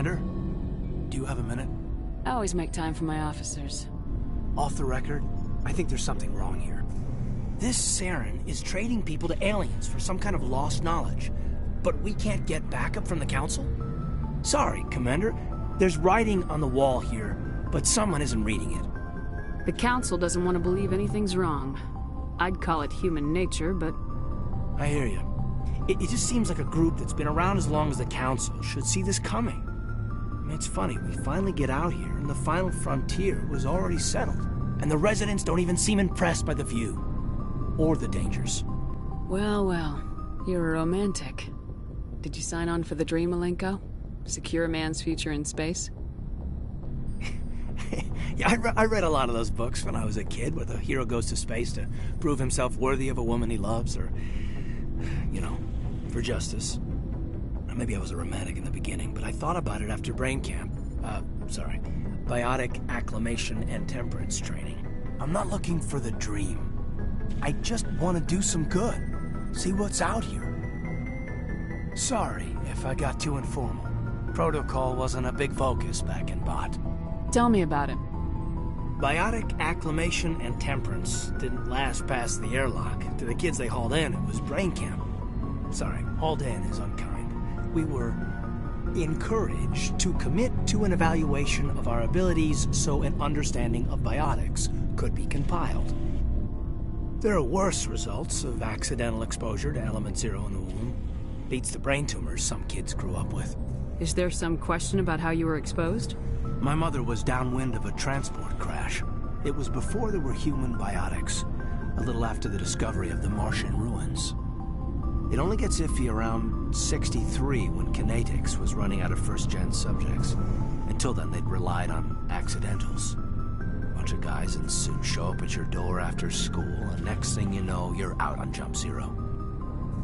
Commander? Do you have a minute? I always make time for my officers. Off the record, I think there's something wrong here. This Saren is trading people to aliens for some kind of lost knowledge, but we can't get backup from the Council? Sorry, Commander. There's writing on the wall here, but someone isn't reading it. The Council doesn't want to believe anything's wrong. I'd call it human nature, but... I hear you. It just seems like a group that's been around as long as the Council should see this coming. I mean, it's funny, we finally get out here, and the final frontier was already settled. And the residents don't even seem impressed by the view. Or the dangers. Well, well. You're a romantic. Did you sign on for the dream, Malenko? Secure a man's future in space? Yeah, I read a lot of those books when I was a kid, where the hero goes to space to prove himself worthy of a woman he loves, or, you know, for justice. Maybe I was a romantic in the beginning, but I thought about it after brain camp. Biotic acclimation and temperance training. I'm not looking for the dream. I just want to do some good. See what's out here. Sorry if I got too informal. Protocol wasn't a big focus back in Bot. Tell me about it. Biotic acclimation and temperance didn't last past the airlock. To the kids they hauled in, it was brain camp. Sorry, hauled in is unkind. We were encouraged to commit to an evaluation of our abilities so an understanding of biotics could be compiled. There are worse results of accidental exposure to Element Zero in the womb. Beats the brain tumors some kids grew up with. Is there some question about how you were exposed? My mother was downwind of a transport crash. It was before there were human biotics, a little after the discovery of the Martian ruins. It only gets iffy around 63 when Kinetics was running out of first-gen subjects. Until then, they'd relied on accidentals. Bunch of guys in suits show up at your door after school, and next thing you know, you're out on Jump Zero.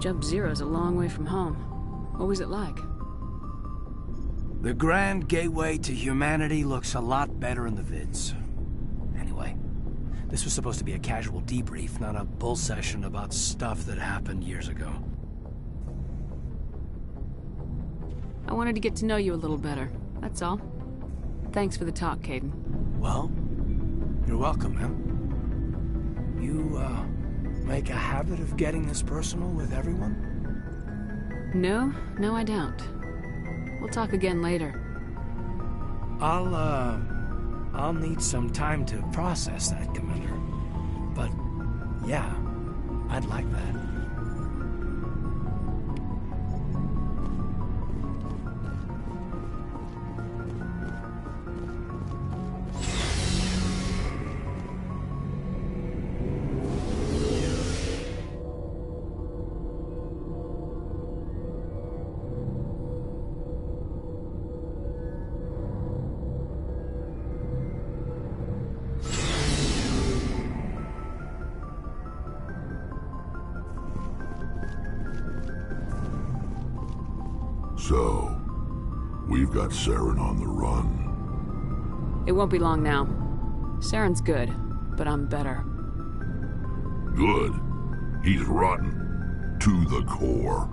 Jump Zero's a long way from home. What was it like? The grand gateway to humanity looks a lot better in the vids. Anyway, this was supposed to be a casual debrief, not a bull session about stuff that happened years ago. I wanted to get to know you a little better, that's all. Thanks for the talk, Kaidan. Well, you're welcome, man. You, make a habit of getting this personal with everyone? No, I don't. We'll talk again later. I'll need some time to process that, Commander. But, yeah, I'd like that. So, we've got Saren on the run. It won't be long now. Saren's good, but I'm better. Good. He's rotten. To the core.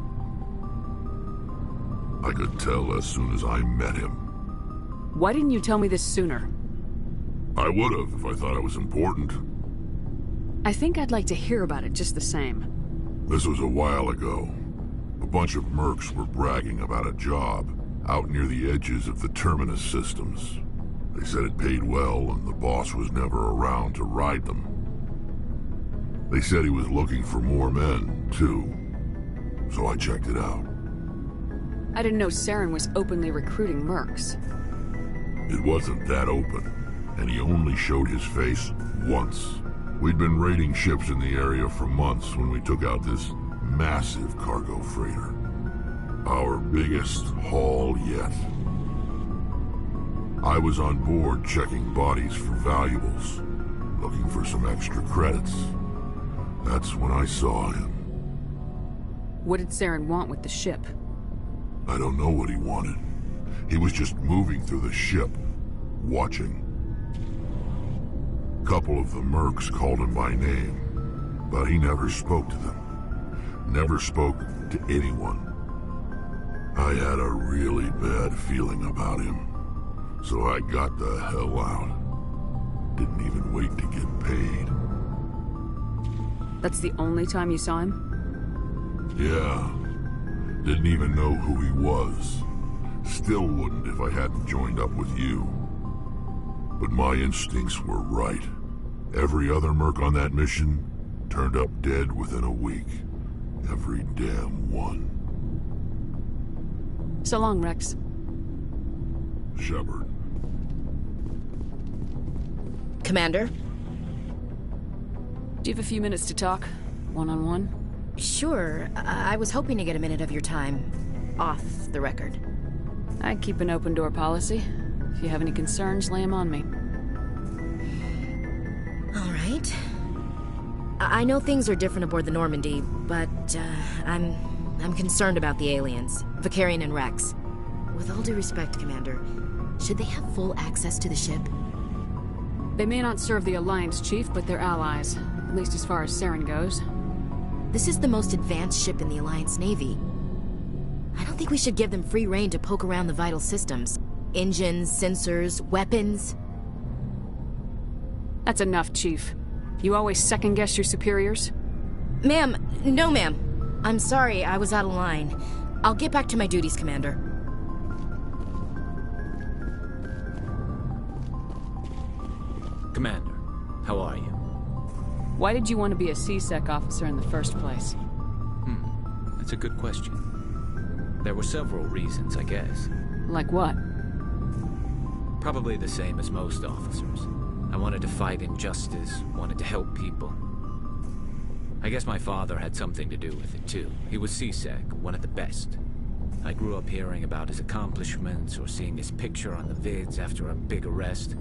I could tell as soon as I met him. Why didn't you tell me this sooner? I would've if I thought it was important. I think I'd like to hear about it just the same. This was a while ago. A bunch of mercs were bragging about a job out near the edges of the Terminus systems. They said it paid well and the boss was never around to ride them. They said he was looking for more men, too. So I checked it out. I didn't know Saren was openly recruiting mercs. It wasn't that open, and he only showed his face once. We'd been raiding ships in the area for months when we took out this massive cargo freighter. Our biggest haul yet. I was on board checking bodies for valuables, looking for some extra credits. That's when I saw him. What did Saren want with the ship? I don't know what he wanted. He was just moving through the ship, watching. A couple of the mercs called him by name, but he never spoke to them. Never spoke to anyone. I had a really bad feeling about him. So I got the hell out. Didn't even wait to get paid. That's the only time you saw him? Yeah. Didn't even know who he was. Still wouldn't if I hadn't joined up with you. But my instincts were right. Every other merc on that mission turned up dead within a week. Every damn one. So long, Rex. Shepard. Commander? Do you have a few minutes to talk? One-on-one? Sure. I was hoping to get a minute of your time. Off the record. I keep an open-door policy. If you have any concerns, lay them on me. All right. I know things are different aboard the Normandy, but I'm concerned about the aliens, Vakarian and Rex. With all due respect, Commander, should they have full access to the ship? They may not serve the Alliance, Chief, but they're allies. At least as far as Saren goes. This is the most advanced ship in the Alliance Navy. I don't think we should give them free rein to poke around the vital systems. Engines, sensors, weapons. That's enough, Chief. You always second-guess your superiors? Ma'am, no ma'am. I'm sorry, I was out of line. I'll get back to my duties, Commander. Commander, how are you? Why did you want to be a CSEC officer in the first place? That's a good question. There were several reasons, I guess. Like what? Probably the same as most officers. I wanted to fight injustice, wanted to help people. I guess my father had something to do with it, too. He was CSEC, one of the best. I grew up hearing about his accomplishments or seeing his picture on the vids after a big arrest.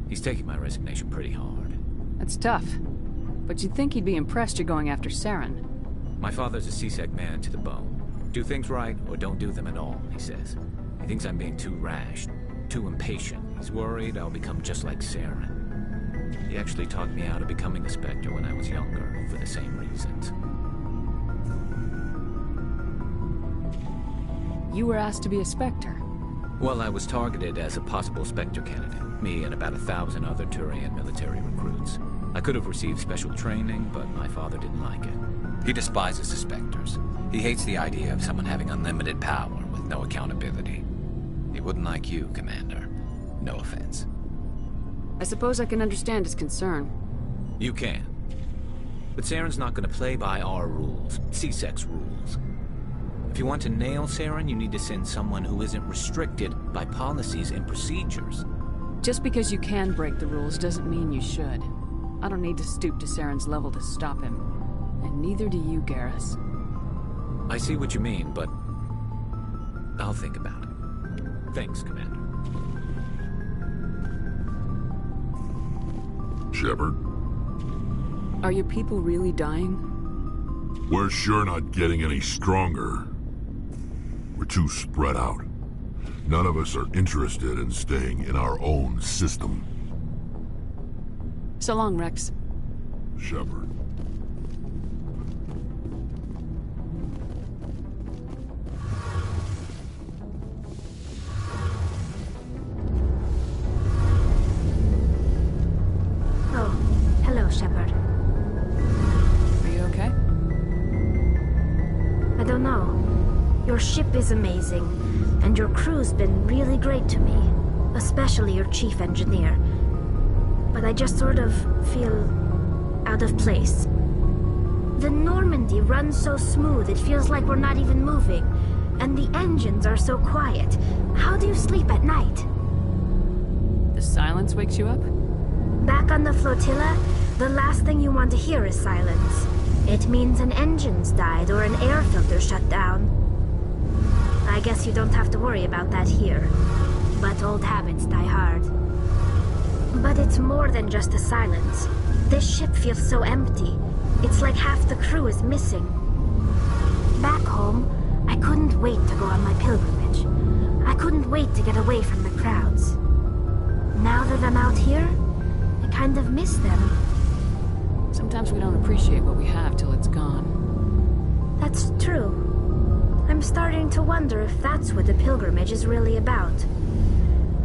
He's taking my resignation pretty hard. That's tough. But you'd think he'd be impressed you're going after Saren. My father's a CSEC man to the bone. Do things right or don't do them at all, he says. He thinks I'm being too rash, too impatient. He's worried I'll become just like Saren. He actually talked me out of becoming a Spectre when I was younger, for the same reasons. You were asked to be a Spectre. Well, I was targeted as a possible Spectre candidate. Me and about 1,000 other Turian military recruits. I could have received special training, but my father didn't like it. He despises the Spectres. He hates the idea of someone having unlimited power with no accountability. He wouldn't like you, Commander. No offense. I suppose I can understand his concern. You can. But Saren's not going to play by our rules, CSEC's rules. If you want to nail Saren, you need to send someone who isn't restricted by policies and procedures. Just because you can break the rules doesn't mean you should. I don't need to stoop to Saren's level to stop him. And neither do you, Garrus. I see what you mean, but I'll think about it. Thanks, Commander. Shepard? Are your people really dying? We're sure not getting any stronger. We're too spread out. None of us are interested in staying in our own system. So long, Rex. Shepard. Oh, hello, Shepard. Are you okay? I don't know. Your ship is amazing, and your crew's been really great to me, especially your chief engineer. But I just sort of feel out of place. The Normandy runs so smooth it feels like we're not even moving, and the engines are so quiet. How do you sleep at night? The silence wakes you up? Back on the flotilla, the last thing you want to hear is silence. It means an engine's died or an air filter shut down. I guess you don't have to worry about that here. But old habits die hard. But it's more than just the silence. This ship feels so empty. It's like half the crew is missing. Back home, I couldn't wait to go on my pilgrimage. I couldn't wait to get away from the crowds. Now that I'm out here, I kind of miss them. Sometimes we don't appreciate what we have till it's gone. That's true. I'm starting to wonder if that's what the pilgrimage is really about.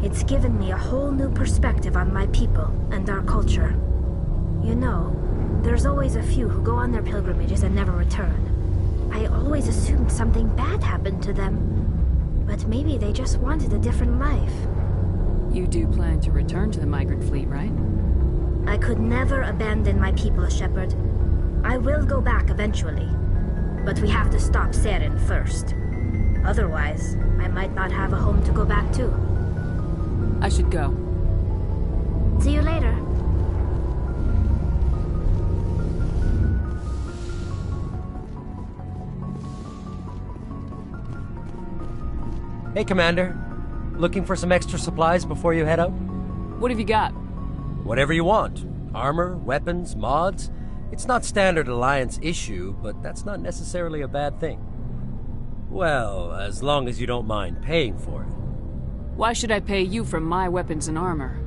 It's given me a whole new perspective on my people and our culture. You know, there's always a few who go on their pilgrimages and never return. I always assumed something bad happened to them. But maybe they just wanted a different life. You do plan to return to the migrant fleet, right? I could never abandon my people, Shepard. I will go back eventually. But we have to stop Saren first. Otherwise, I might not have a home to go back to. I should go. See you later. Hey, Commander. Looking for some extra supplies before you head out? What have you got? Whatever you want. Armor, weapons, mods. It's not standard Alliance issue, but that's not necessarily a bad thing. Well, as long as you don't mind paying for it. Why should I pay you for my weapons and armor?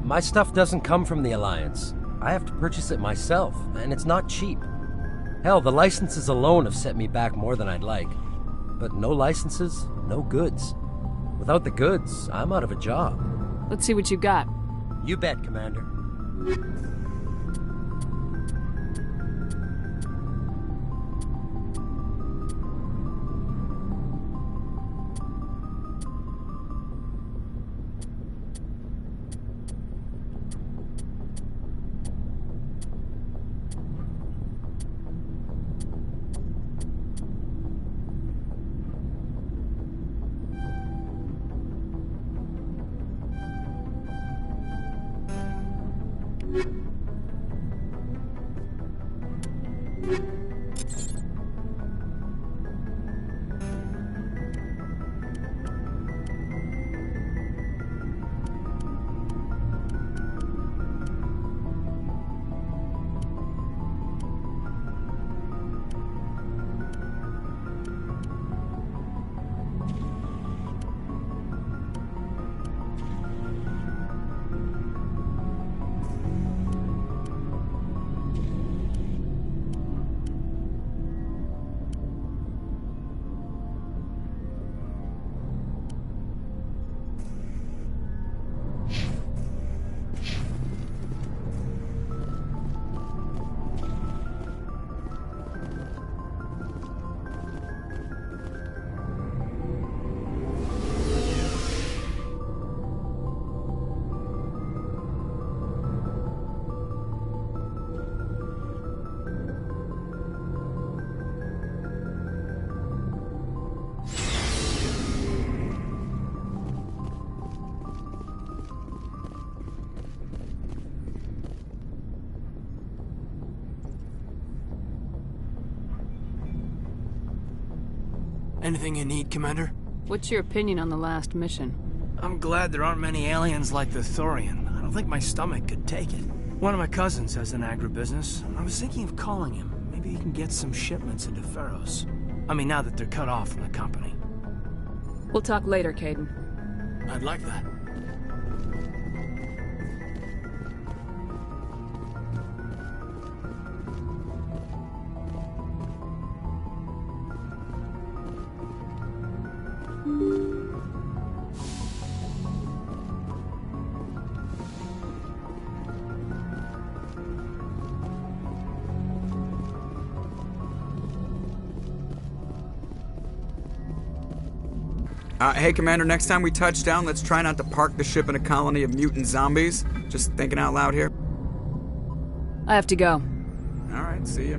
My stuff doesn't come from the Alliance. I have to purchase it myself, and it's not cheap. Hell, the licenses alone have set me back more than I'd like. But no licenses, no goods. Without the goods, I'm out of a job. Let's see what you got. You bet, Commander. Anything you need, Commander? What's your opinion on the last mission? I'm glad there aren't many aliens like the Thorian. I don't think my stomach could take it. One of my cousins has an agribusiness. I was thinking of calling him. Maybe he can get some shipments into Feros. I mean, now that they're cut off from the company. We'll talk later, Kaidan. I'd like that. Hey, Commander, next time we touch down, let's try not to park the ship in a colony of mutant zombies. Just thinking out loud here. I have to go. All right, see ya.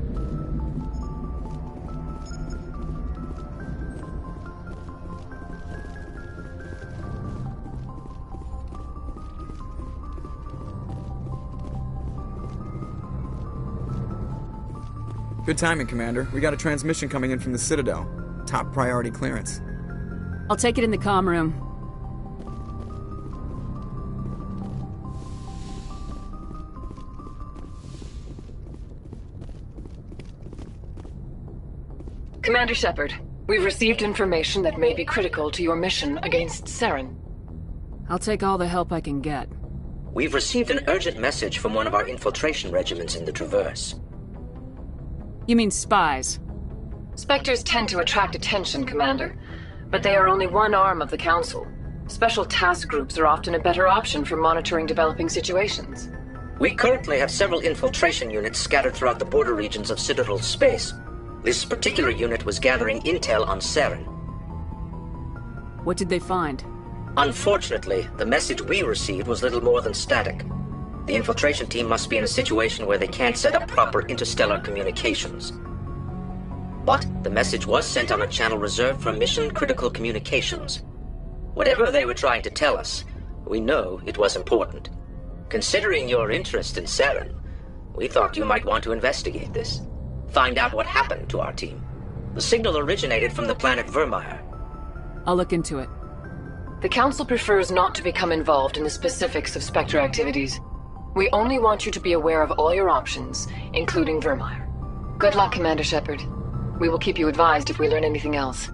Good timing, Commander. We got a transmission coming in from the Citadel. Top priority clearance. I'll take it in the comm room. Commander Shepard, we've received information that may be critical to your mission against Saren. I'll take all the help I can get. We've received an urgent message from one of our infiltration regiments in the Traverse. You mean spies? Spectres tend to attract attention, Commander, but they are only one arm of the Council. Special task groups are often a better option for monitoring developing situations. We currently have several infiltration units scattered throughout the border regions of Citadel space. This particular unit was gathering intel on Saren. What did they find? Unfortunately, the message we received was little more than static. The infiltration team must be in a situation where they can't set up proper interstellar communications. But the message was sent on a channel reserved for mission-critical communications. Whatever they were trying to tell us, we know it was important. Considering your interest in Saren, we thought you might want to investigate this. Find out what happened to our team. The signal originated from the planet Vermeer. I'll look into it. The Council prefers not to become involved in the specifics of Spectre activities. We only want you to be aware of all your options, including Vermeer. Good luck, Commander Shepard. We will keep you advised if we learn anything else.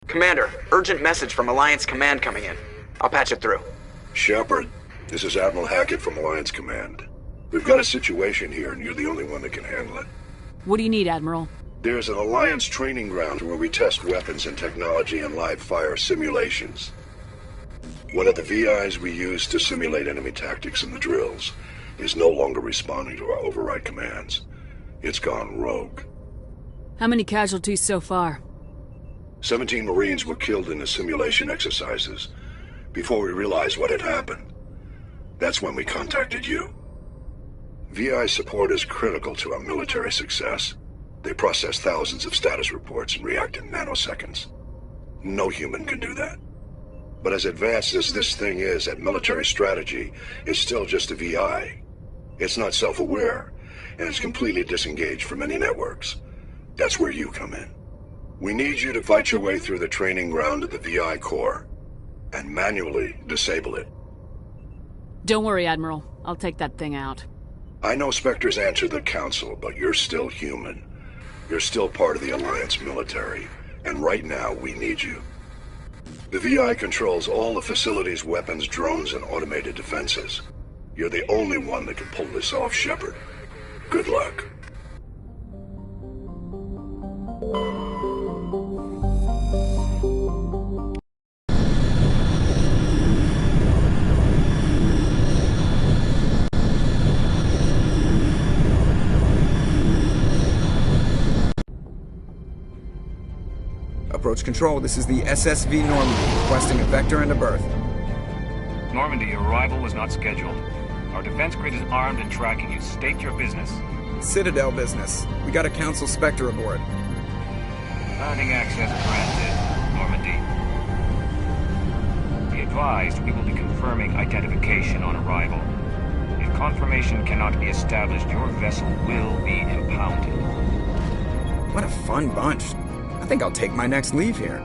Commander, urgent message from Alliance Command coming in. I'll patch it through. Shepard, this is Admiral Hackett from Alliance Command. We've got a situation here, and you're the only one that can handle it. What do you need, Admiral? There's an Alliance training ground where we test weapons and technology in live-fire simulations. One of the VIs we use to simulate enemy tactics in the drills is no longer responding to our override commands. It's gone rogue. How many casualties so far? 17 Marines were killed in the simulation exercises before we realized what had happened. That's when we contacted you. VI support is critical to our military success. They process thousands of status reports and react in nanoseconds. No human can do that. But as advanced as this thing is at military strategy, it's still just a VI. It's not self-aware, and it's completely disengaged from any networks. That's where you come in. We need you to fight your way through the training ground of the VI core and manually disable it. Don't worry, Admiral. I'll take that thing out. I know Spectres answer the Council, but you're still human. You're still part of the Alliance military, and right now we need you. The VI controls all the facility's weapons, drones, and automated defenses. You're the only one that can pull this off, Shepard. Good luck. Approach control, this is the SSV Normandy, requesting a vector and a berth. Normandy, your arrival was not scheduled. Our defense grid is armed and tracking you. State your business. Citadel business. We got a Council Spectre aboard. Landing access granted, Normandy. Be advised, we will be confirming identification on arrival. If confirmation cannot be established, your vessel will be impounded. What a fun bunch. I think I'll take my next leave here.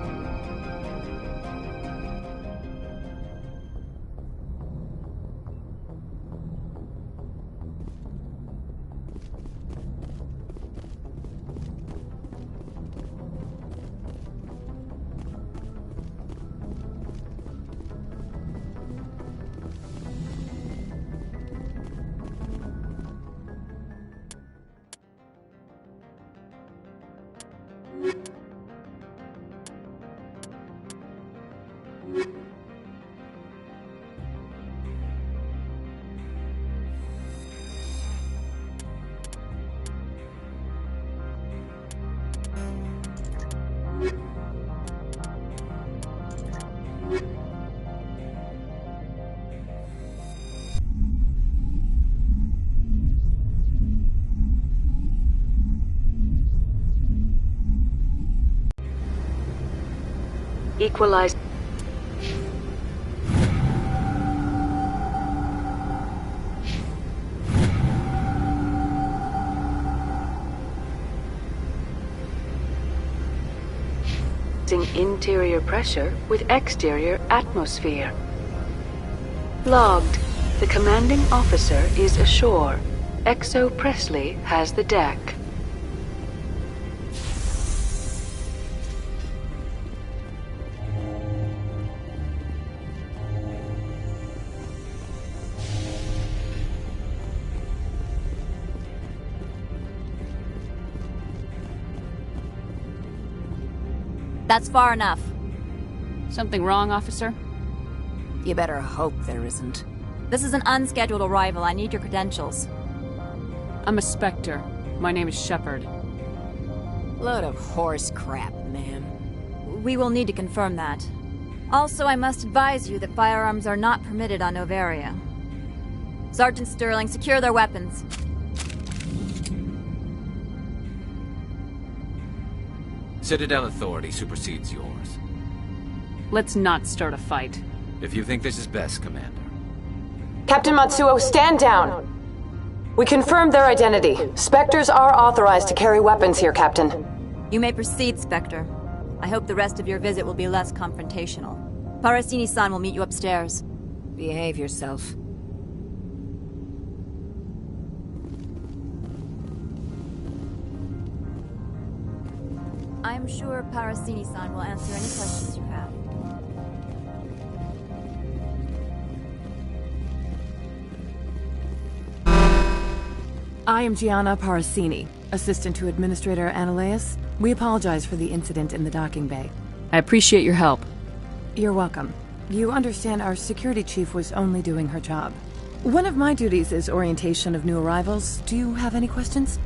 equalize... interior pressure with exterior atmosphere. Logged. The commanding officer is ashore. Exo Presley has the deck. That's far enough. Something wrong, officer? You better hope there isn't. This is an unscheduled arrival. I need your credentials. I'm a Spectre. My name is Shepard. Load of horse crap, ma'am. We will need to confirm that. Also, I must advise you that firearms are not permitted on Noveria. Sergeant Sterling, secure their weapons. Citadel authority supersedes yours. Let's not start a fight. If you think this is best, Commander. Captain Matsuo, stand down! We confirmed their identity. Spectres are authorized to carry weapons here, Captain. You may proceed, Spectre. I hope the rest of your visit will be less confrontational. Parasini-san will meet you upstairs. Behave yourself. I'm sure Parasini-san will answer any questions you have. I am Gianna Parasini, assistant to Administrator Analeas. We apologize for the incident in the docking bay. I appreciate your help. You're welcome. You understand our security chief was only doing her job. One of my duties is orientation of new arrivals. Do you have any questions?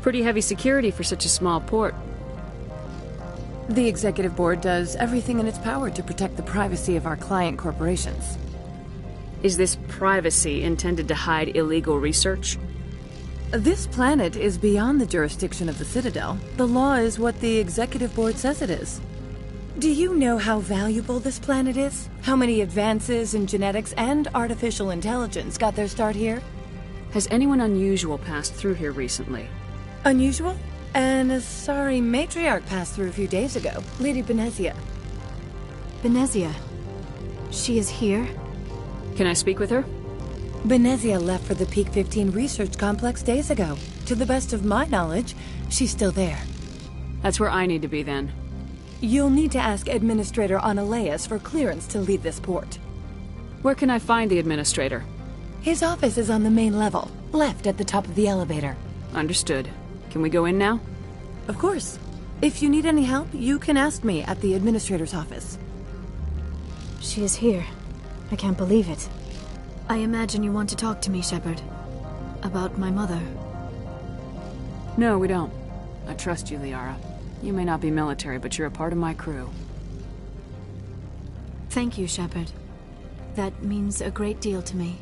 Pretty heavy security for such a small port. The Executive Board does everything in its power to protect the privacy of our client corporations. Is this privacy intended to hide illegal research? This planet is beyond the jurisdiction of the Citadel. The law is what the Executive Board says it is. Do you know how valuable this planet is? How many advances in genetics and artificial intelligence got their start here? Has anyone unusual passed through here recently? Unusual? An Asari matriarch passed through a few days ago. Lady Benezia. Benezia? She is here? Can I speak with her? Benezia left for the Peak 15 research complex days ago. To the best of my knowledge, she's still there. That's where I need to be then. You'll need to ask Administrator Analeas for clearance to leave this port. Where can I find the Administrator? His office is on the main level, left at the top of the elevator. Understood. Can we go in now? Of course. If you need any help, you can ask me at the Administrator's office. She is here. I can't believe it. I imagine you want to talk to me, Shepard. About my mother. No, we don't. I trust you, Liara. You may not be military, but you're a part of my crew. Thank you, Shepard. That means a great deal to me.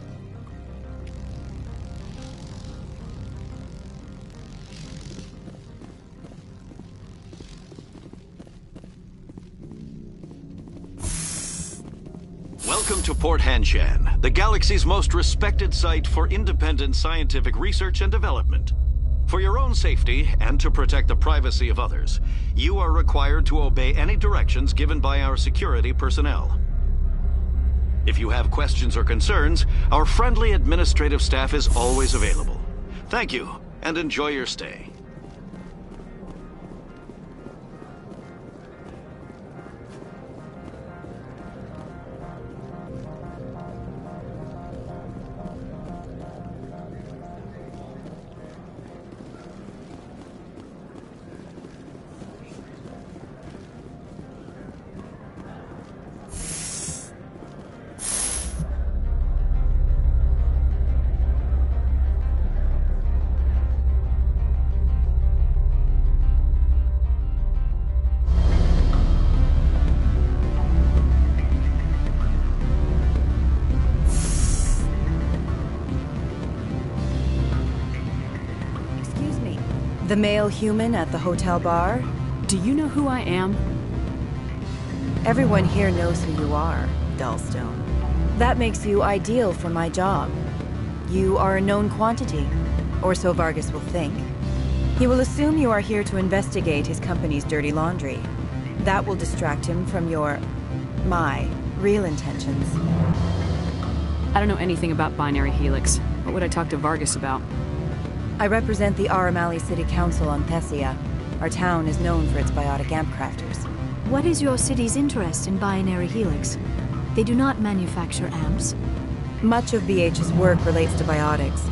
Welcome to Port Hanshan, the galaxy's most respected site for independent scientific research and development. For your own safety, and to protect the privacy of others, you are required to obey any directions given by our security personnel. If you have questions or concerns, our friendly administrative staff is always available. Thank you, and enjoy your stay. The male human at the hotel bar? Do you know who I am? Everyone here knows who you are, Dullstone. That makes you ideal for my job. You are a known quantity, or so Vargas will think. He will assume you are here to investigate his company's dirty laundry. That will distract him from my real intentions. I don't know anything about Binary Helix. What would I talk to Vargas about? I represent the Aramali City Council on Thessia. Our town is known for its biotic amp crafters. What is your city's interest in Binary Helix? They do not manufacture amps. Much of BH's work relates to biotics.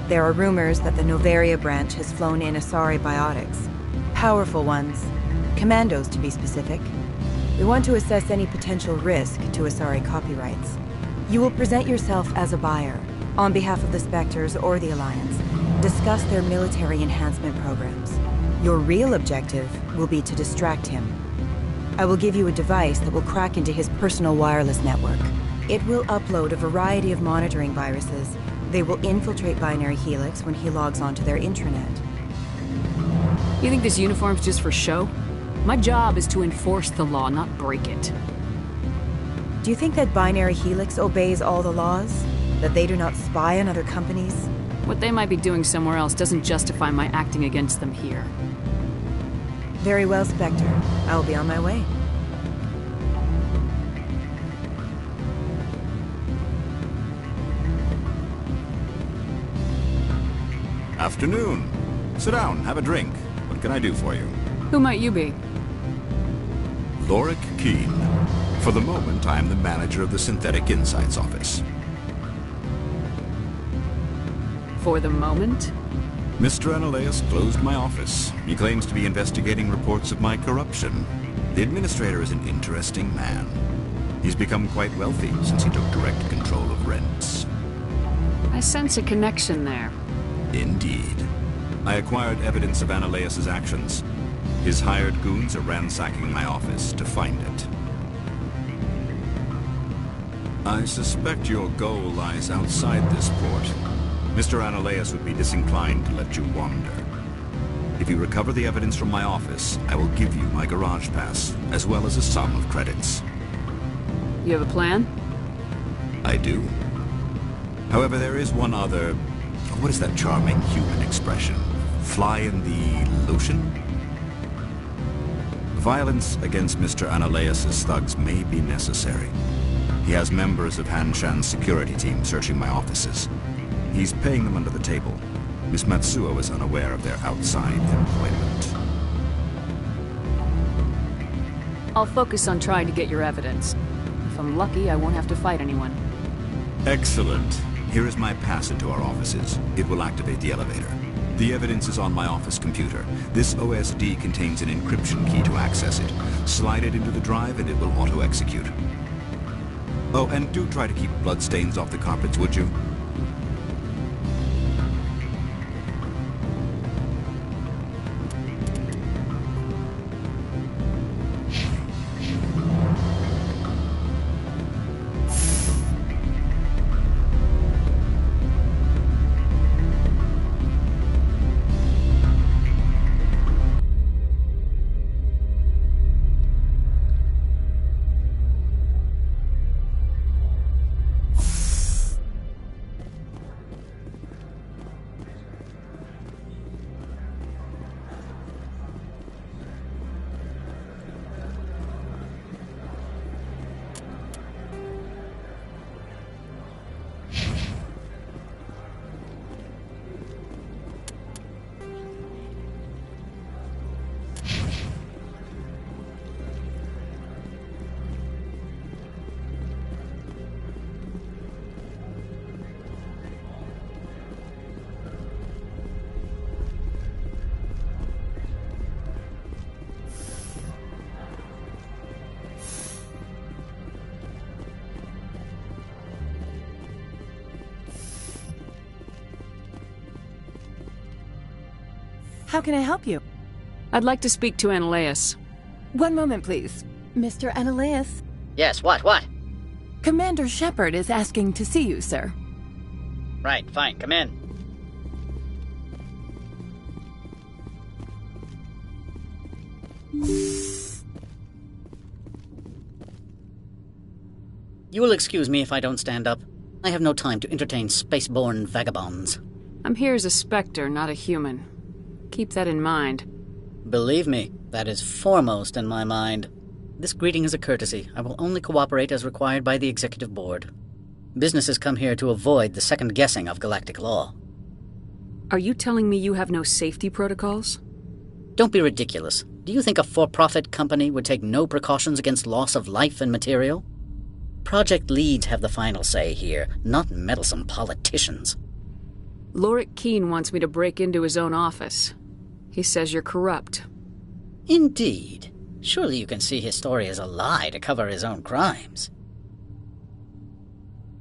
There are rumors that the Noveria branch has flown in Asari biotics. Powerful ones. Commandos, to be specific. We want to assess any potential risk to Asari copyrights. You will present yourself as a buyer, on behalf of the Spectres or the Alliance. Discuss their military enhancement programs. Your real objective will be to distract him. I will give you a device that will crack into his personal wireless network. It will upload a variety of monitoring viruses. They will infiltrate Binary Helix when he logs onto their intranet. You think this uniform's just for show? My job is to enforce the law, not break it. Do you think that Binary Helix obeys all the laws? That they do not spy on other companies? What they might be doing somewhere else doesn't justify my acting against them here. Very well, Spectre. I will be on my way. Afternoon. Sit down, have a drink. What can I do for you? Who might you be? Lorik Qiin. For the moment, I am the manager of the Synthetic Insights Office. For the moment? Mr. Analeus closed my office. He claims to be investigating reports of my corruption. The administrator is an interesting man. He's become quite wealthy since he took direct control of rents. I sense a connection there. Indeed. I acquired evidence of Analeus' actions. His hired goons are ransacking my office to find it. I suspect your goal lies outside this port. Mr. Analeus would be disinclined to let you wander. If you recover the evidence from my office, I will give you my garage pass, as well as a sum of credits. You have a plan? I do. However, there is one other... What is that charming human expression? Fly in the lotion? Violence against Mr. Analeus' thugs may be necessary. He has members of Han Shan's security team searching my offices. He's paying them under the table. Miss Matsuo is unaware of their outside employment. I'll focus on trying to get your evidence. If I'm lucky, I won't have to fight anyone. Excellent. Here is my pass into our offices. It will activate the elevator. The evidence is on my office computer. This OSD contains an encryption key to access it. Slide it into the drive and it will auto-execute. Oh, and do try to keep bloodstains off the carpets, would you? How can I help you? I'd like to speak to Analeus. One moment, please. Mr. Analeus? Yes, what? Commander Shepard is asking to see you, sir. Right, fine, come in. You will excuse me if I don't stand up. I have no time to entertain spaceborne vagabonds. I'm here as a Spectre, not a human. Keep that in mind. Believe me, that is foremost in my mind. This greeting is a courtesy. I will only cooperate as required by the Executive Board. Businesses come here to avoid the second guessing of galactic law. Are you telling me you have no safety protocols? Don't be ridiculous. Do you think a for-profit company would take no precautions against loss of life and material? Project leads have the final say here, not meddlesome politicians. Lorik Keene wants me to break into his own office. He says you're corrupt. Indeed. Surely you can see his story as a lie to cover his own crimes.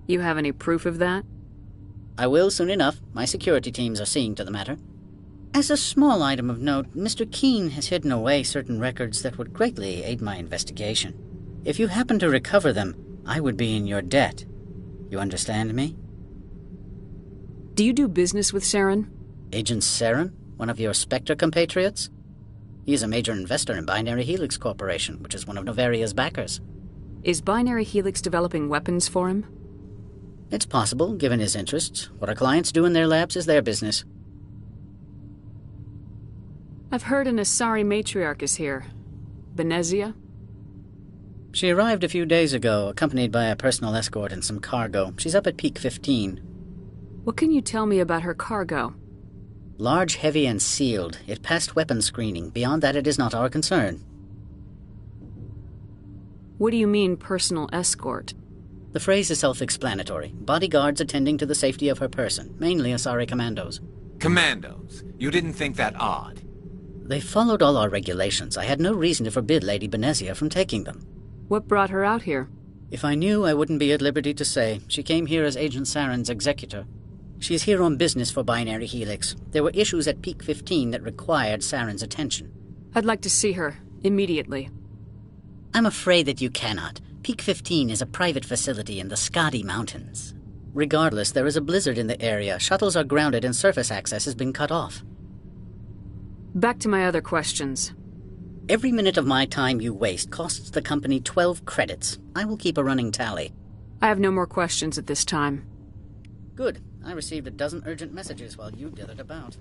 You have any proof of that? I will soon enough. My security teams are seeing to the matter. As a small item of note, Mr. Keene has hidden away certain records that would greatly aid my investigation. If you happen to recover them, I would be in your debt. You understand me? Do you do business with Saren? Agent Saren? One of your Spectre compatriots? He is a major investor in Binary Helix Corporation, which is one of Novaria's backers. Is Binary Helix developing weapons for him? It's possible, given his interests. What our clients do in their labs is their business. I've heard an Asari matriarch is here. Benezia? She arrived a few days ago, accompanied by a personal escort and some cargo. She's up at Peak 15. What can you tell me about her cargo? Large, heavy, and sealed. It passed weapons screening. Beyond that, it is not our concern. What do you mean, personal escort? The phrase is self-explanatory. Bodyguards attending to the safety of her person, mainly Asari commandos. Commandos? You didn't think that odd? They followed all our regulations. I had no reason to forbid Lady Benezia from taking them. What brought her out here? If I knew, I wouldn't be at liberty to say. She came here as Agent Saren's executor. She's here on business for Binary Helix. There were issues at Peak 15 that required Saren's attention. I'd like to see her, immediately. I'm afraid that you cannot. Peak 15 is a private facility in the Skadi Mountains. Regardless, there is a blizzard in the area. Shuttles are grounded and surface access has been cut off. Back to my other questions. Every minute of my time you waste costs the company 12 credits. I will keep a running tally. I have no more questions at this time. Good. I received a dozen urgent messages while you dithered about.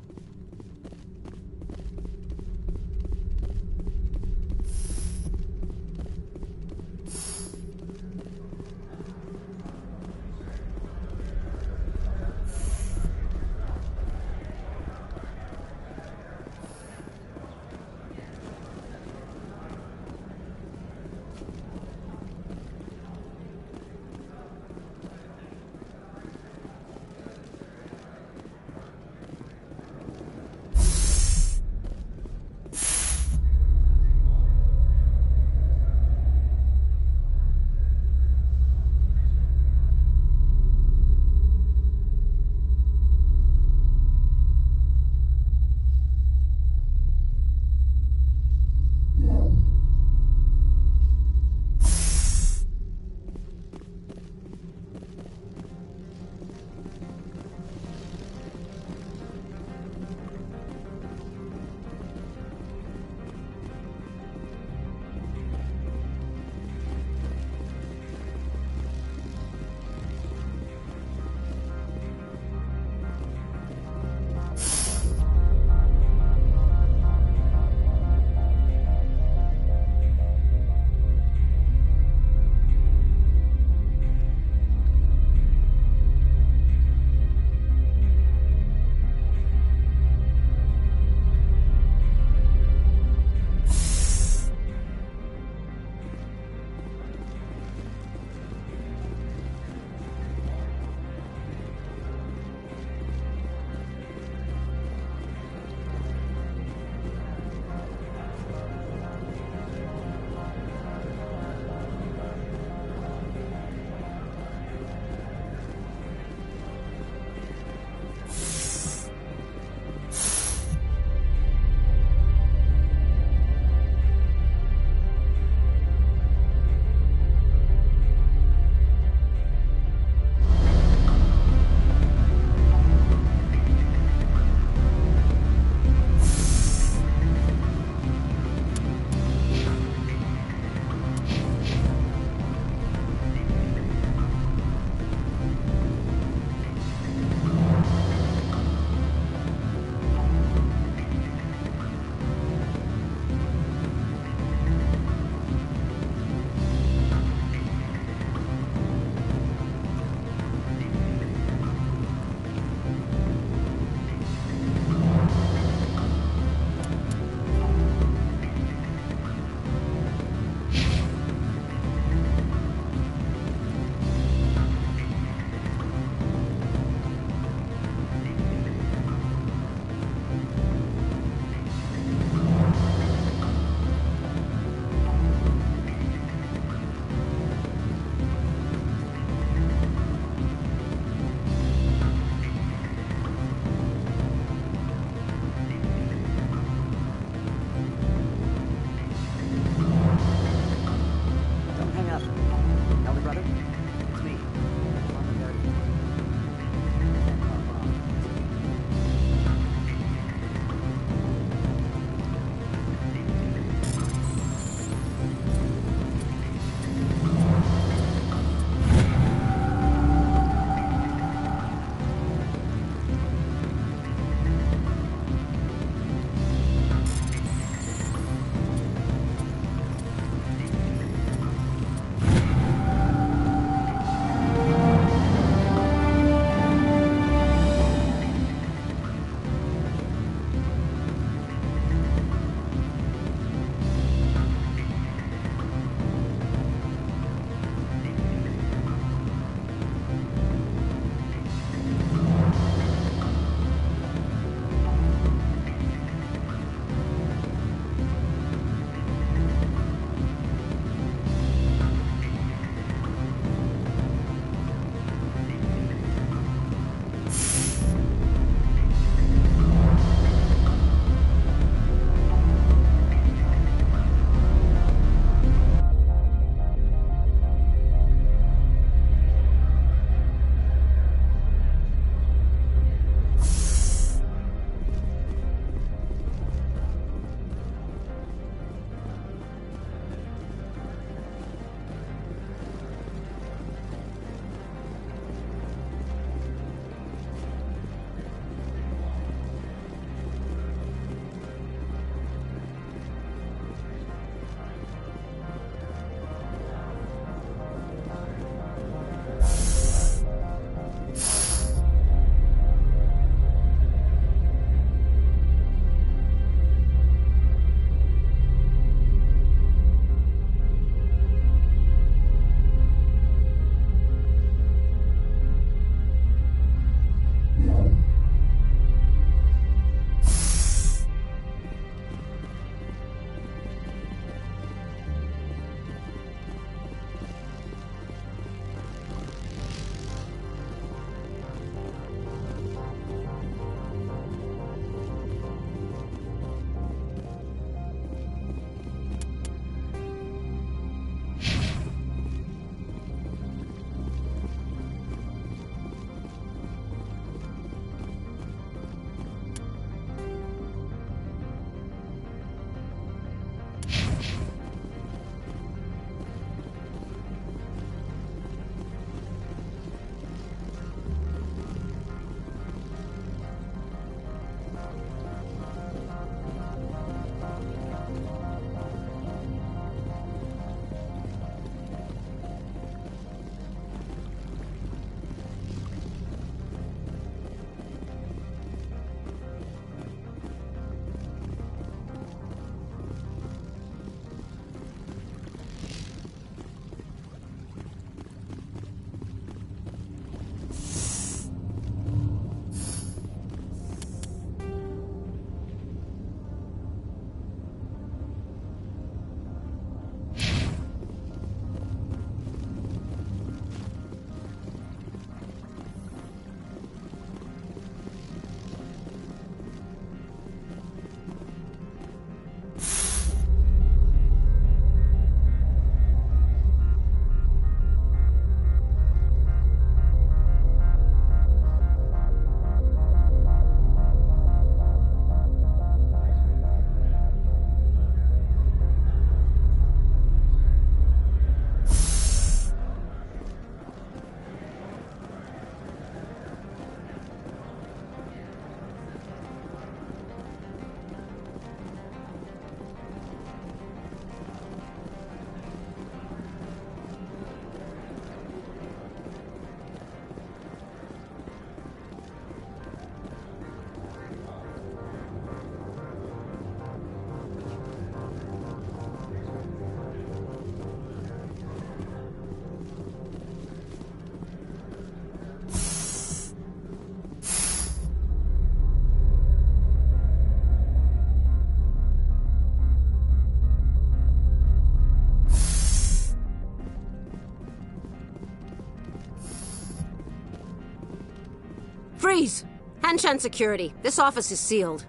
Freeze! Hanshan security. This office is sealed.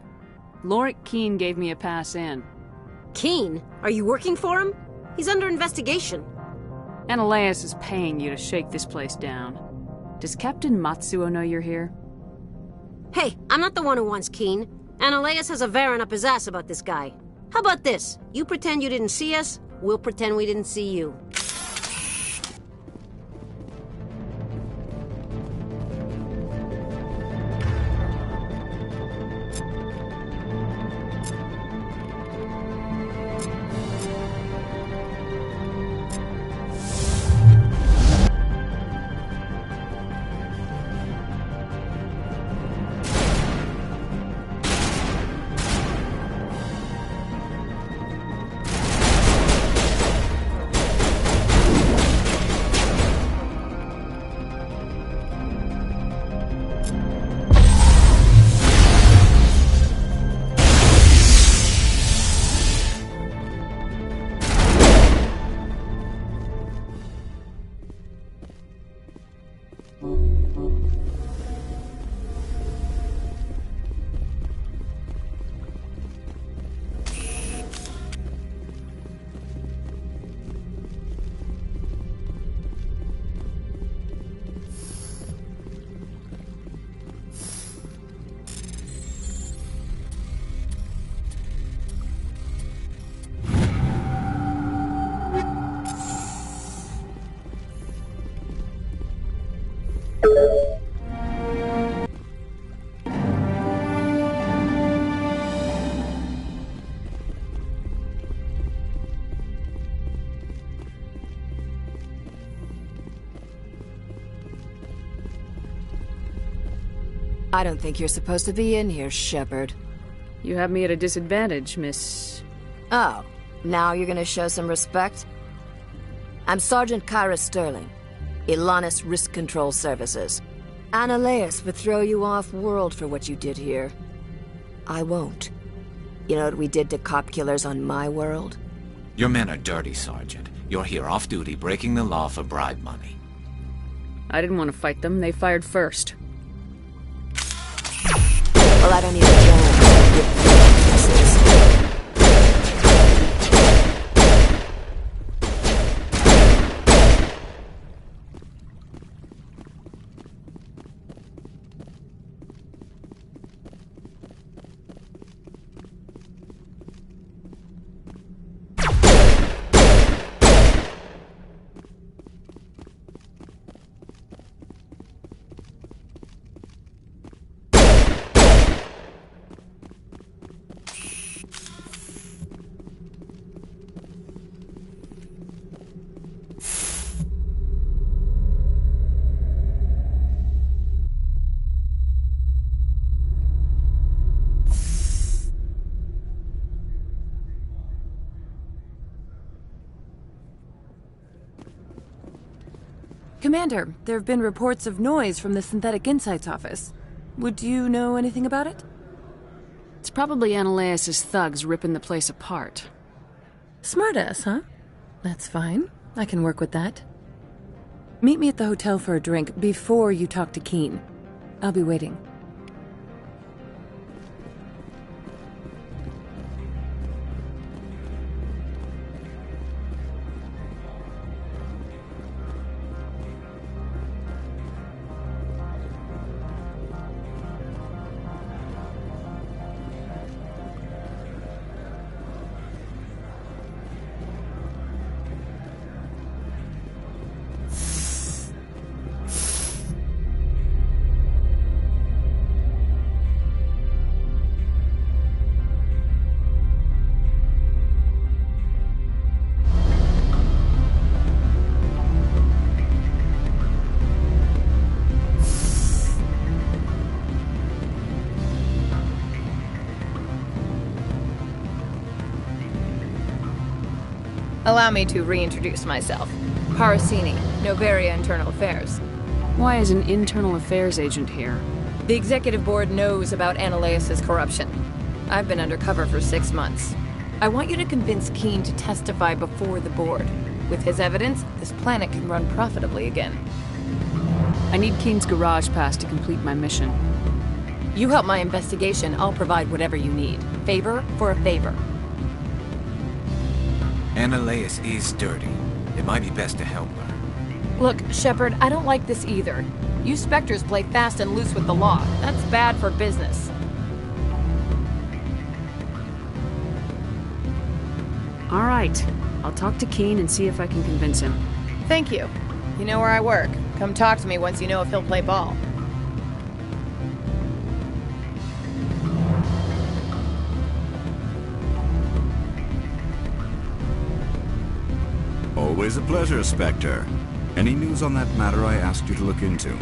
Lorik Keene gave me a pass in. Keene? Are you working for him? He's under investigation. Analeas is paying you to shake this place down. Does Captain Matsuo know you're here? Hey, I'm not the one who wants Keene. Analeas has a Varen up his ass about this guy. How about this? You pretend you didn't see us, we'll pretend we didn't see you. I don't think you're supposed to be in here, Shepard. You have me at a disadvantage, Miss... Oh, now you're gonna show some respect? I'm Sergeant Kyra Sterling, Ilanis Risk Control Services. Analeas would throw you off-world for what you did here. I won't. You know what we did to cop killers on my world? Your men are dirty, Sergeant. You're here off-duty, breaking the law for bribe money. I didn't want to fight them. They fired first. Well, I don't even know. Commander, there have been reports of noise from the Synthetic Insights office. Would you know anything about it? It's probably Analeas' thugs ripping the place apart. Smartass, huh? That's fine. I can work with that. Meet me at the hotel for a drink before you talk to Keene. I'll be waiting. Allow me to reintroduce myself. Parasini, Noveria Internal Affairs. Why is an internal affairs agent here? The executive board knows about Analeas' corruption. I've been undercover for 6 months. I want you to convince Keene to testify before the board. With his evidence, this planet can run profitably again. I need Keen's garage pass to complete my mission. You help my investigation, I'll provide whatever you need. Favor for a favor. Annaleis is dirty. It might be best to help her. Look, Shepard, I don't like this either. You Spectres play fast and loose with the law. That's bad for business. All right. I'll talk to Keen and see if I can convince him. Thank you. You know where I work. Come talk to me once you know if he'll play ball. Always a pleasure, Spectre. Any news on that matter I asked you to look into?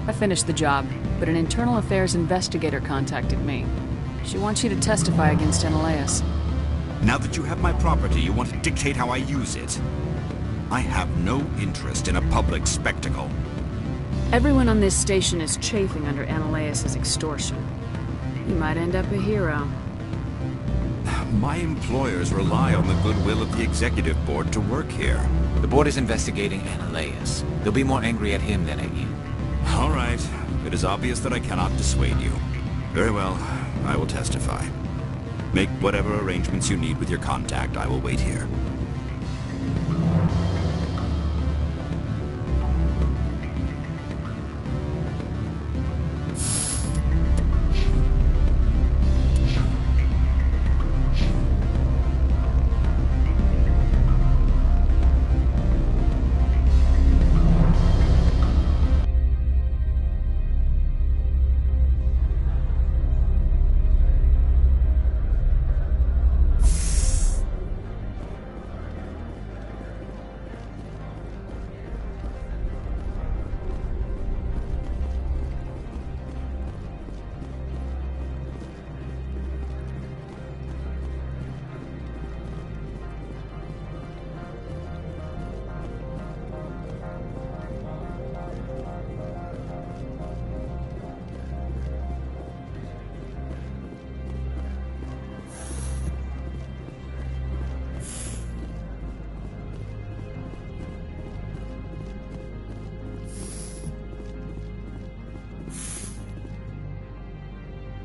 I finished the job, but an internal affairs investigator contacted me. She wants you to testify against Annaleis. Now that you have my property, you want to dictate how I use it. I have no interest in a public spectacle. Everyone on this station is chafing under Annaleis' extortion. You might end up a hero. My employers rely on the goodwill of the executive board to work here. The board is investigating Annaleis. They'll be more angry at him than at you. All right. It is obvious that I cannot dissuade you. Very well. I will testify. Make whatever arrangements you need with your contact. I will wait here.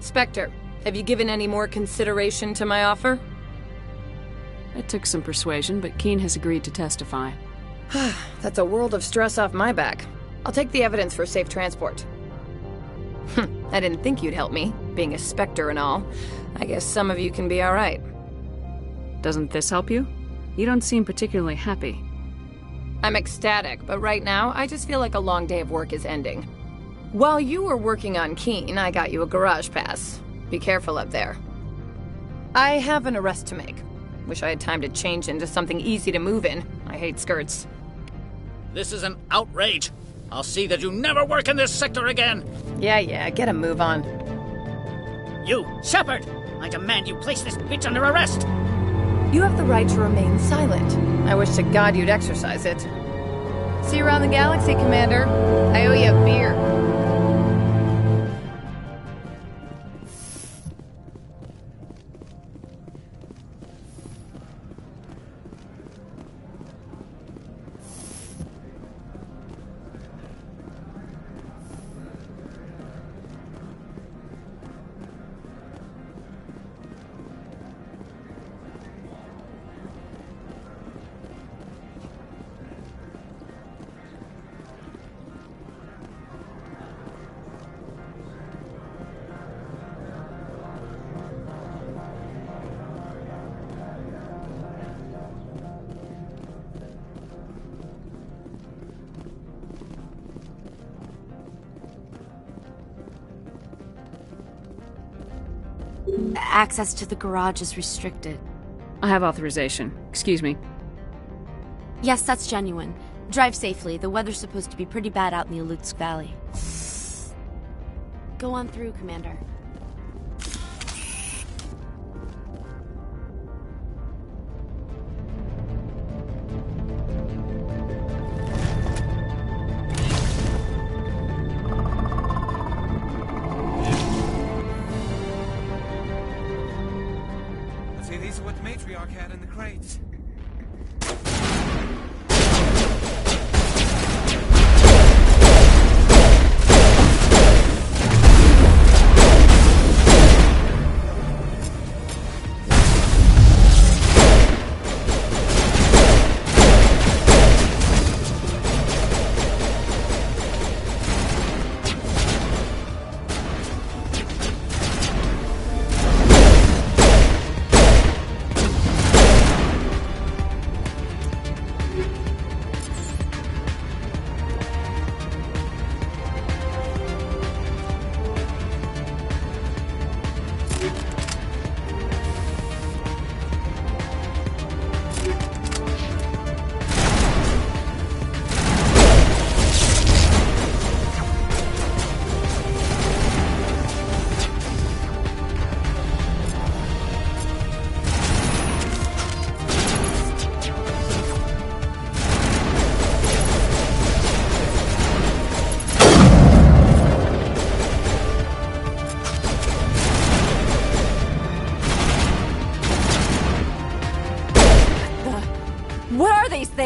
Spectre, have you given any more consideration to my offer? It took some persuasion, but Keen has agreed to testify. That's a world of stress off my back. I'll take the evidence for safe transport. I didn't think you'd help me, being a Spectre and all. I guess some of you can be alright. Doesn't this help you? You don't seem particularly happy. I'm ecstatic, but right now, I just feel like a long day of work is ending. While you were working on Keen, I got you a garage pass. Be careful up there. I have an arrest to make. Wish I had time to change into something easy to move in. I hate skirts. This is an outrage. I'll see that you never work in this sector again. Yeah, get a move on. You, Shepard! I demand you place this bitch under arrest! You have the right to remain silent. I wish to God you'd exercise it. See you around the galaxy, Commander. I owe you a beer. Access to the garage is restricted. I have authorization. Excuse me. Yes, that's genuine. Drive safely. The weather's supposed to be pretty bad out in the Alutsk Valley. Go on through, Commander. See, these are what the matriarch had in the crates.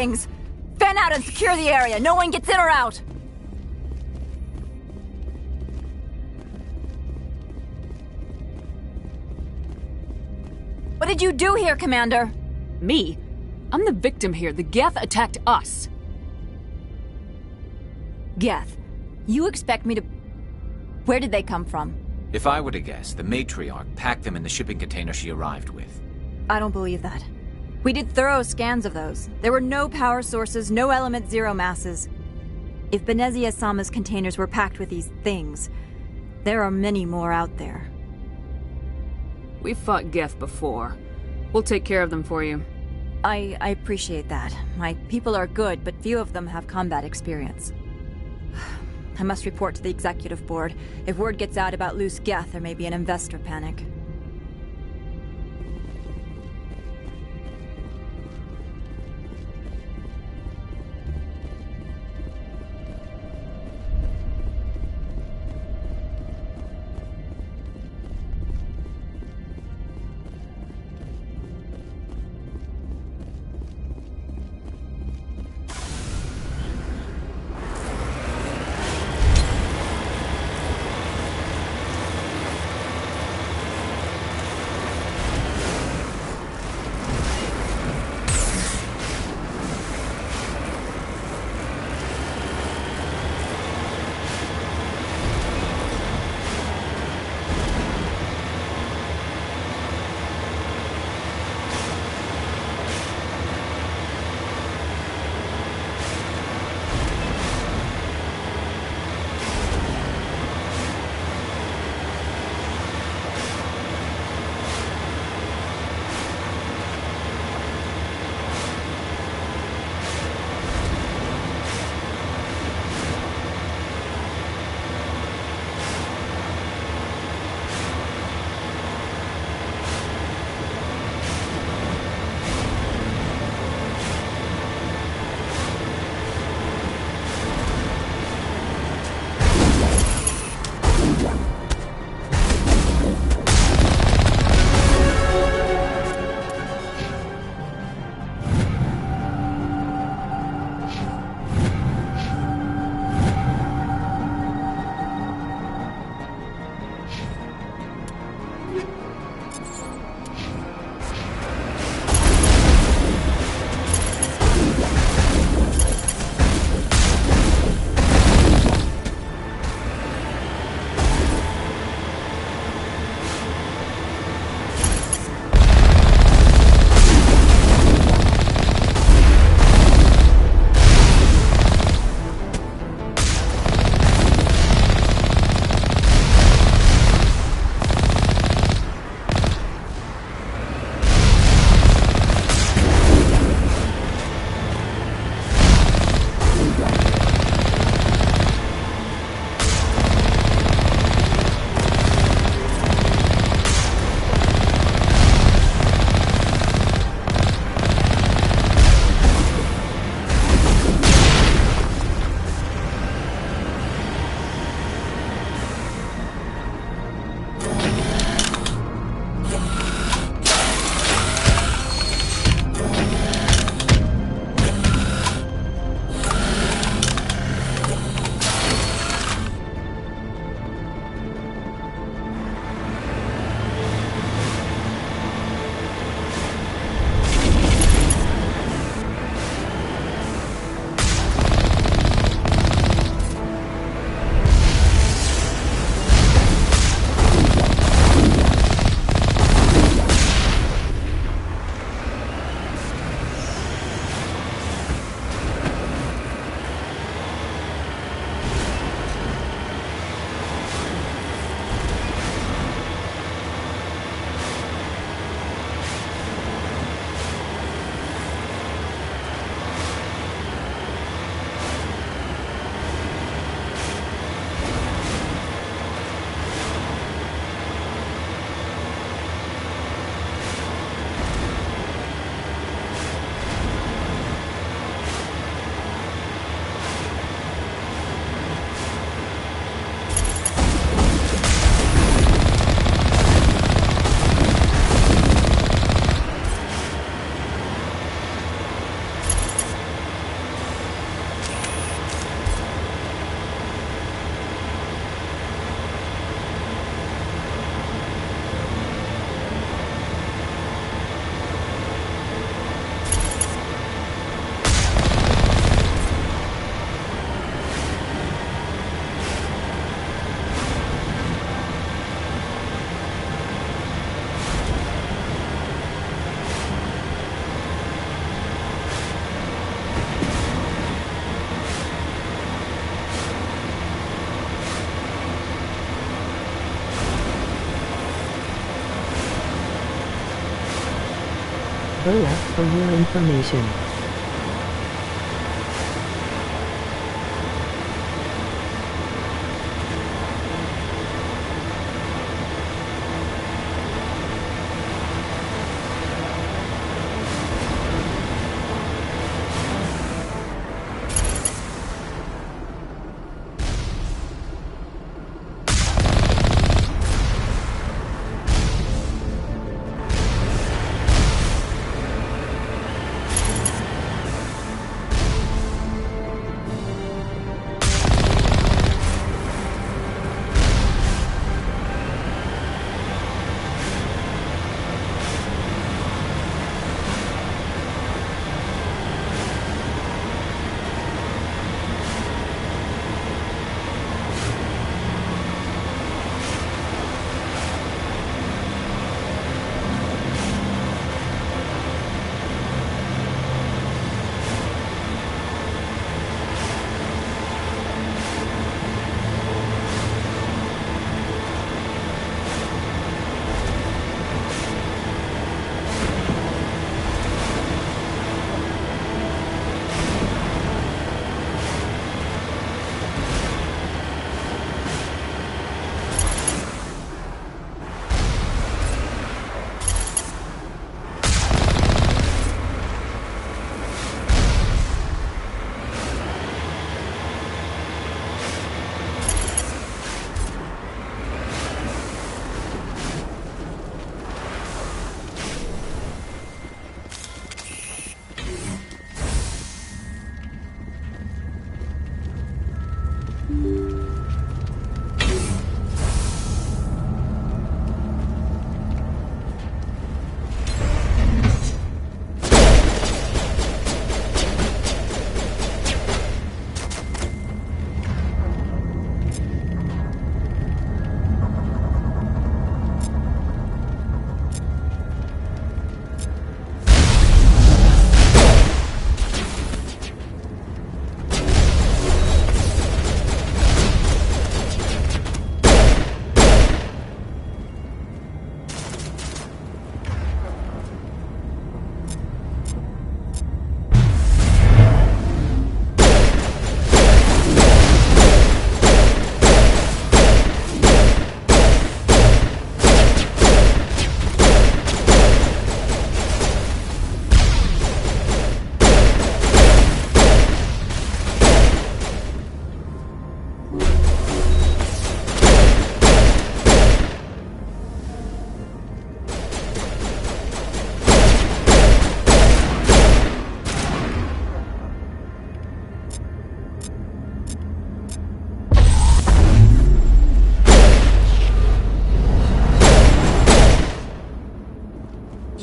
things! Fan out and secure the area. No one gets in or out. What did you do here, Commander? Me? I'm the victim here. The Geth attacked us. Geth, you expect me to... Where did they come from? If I were to guess, the Matriarch packed them in the shipping container she arrived with. I don't believe that. We did thorough scans of those. There were no power sources, no element zero masses. If Benezia Sama's containers were packed with these things, there are many more out there. We've fought Geth before. We'll take care of them for you. I appreciate that. My people are good, but few of them have combat experience. I must report to the executive board. If word gets out about loose Geth, there may be an investor panic. OS for your information.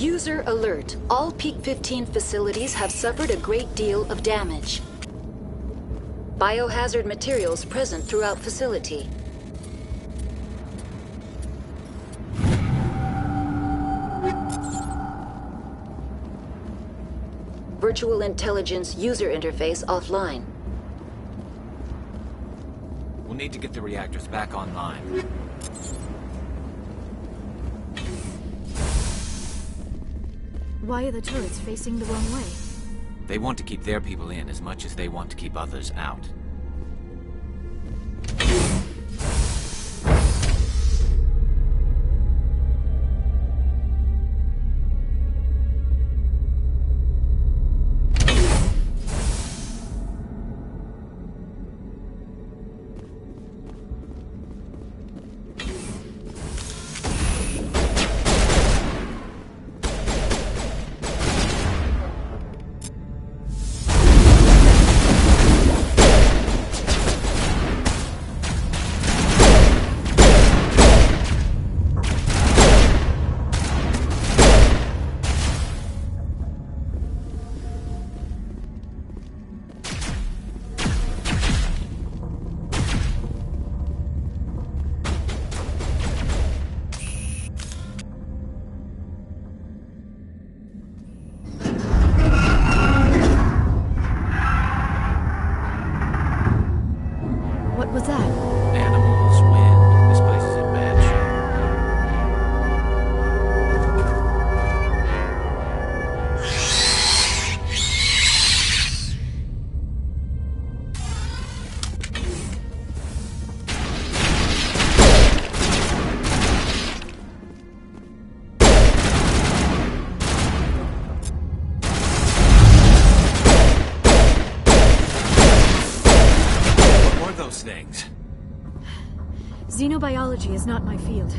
User alert. All Peak 15 facilities have suffered a great deal of damage. Biohazard materials present throughout facility. Virtual intelligence user interface offline. We'll need to get the reactors back online. Why are the turrets facing the wrong way? They want to keep their people in as much as they want to keep others out. was that? Animals, wind. This place is in bad shape. those things? Xenobiology is not my field.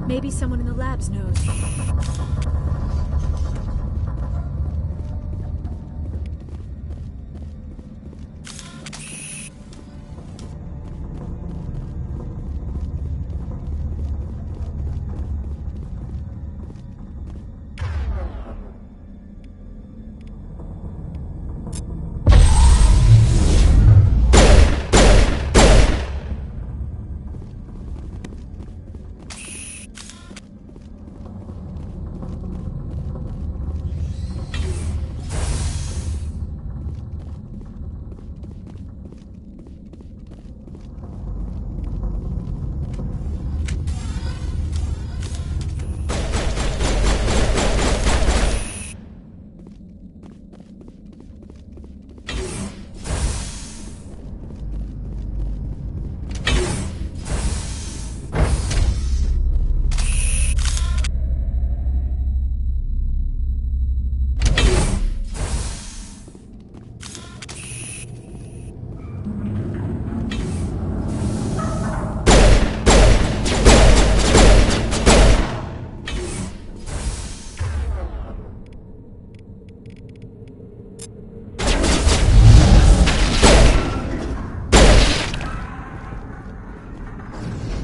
Maybe someone in the labs knows.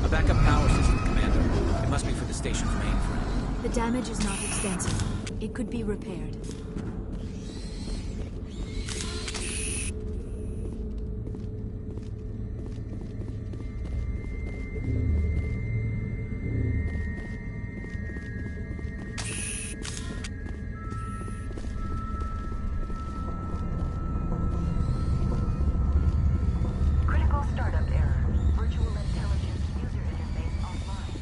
A backup power system, Commander. It must be for the station's mainframe. The damage is not extensive. It could be repaired. Critical startup error. Virtual intelligence user interface offline.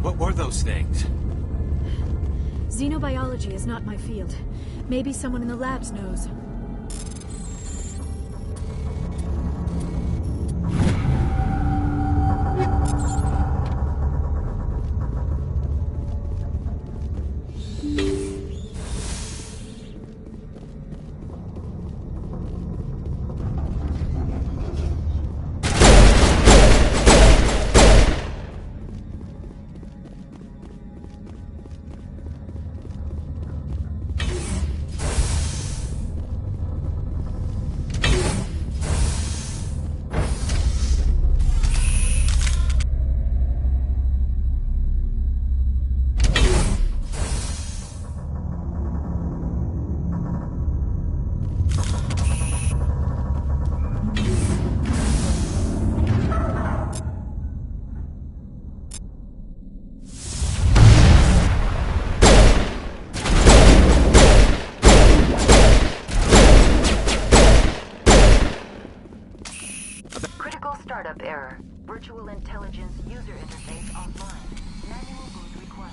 What were those things? Xenobiology is not my field. Maybe someone in the labs knows. Error. Virtual intelligence user interface offline. Manual boot required.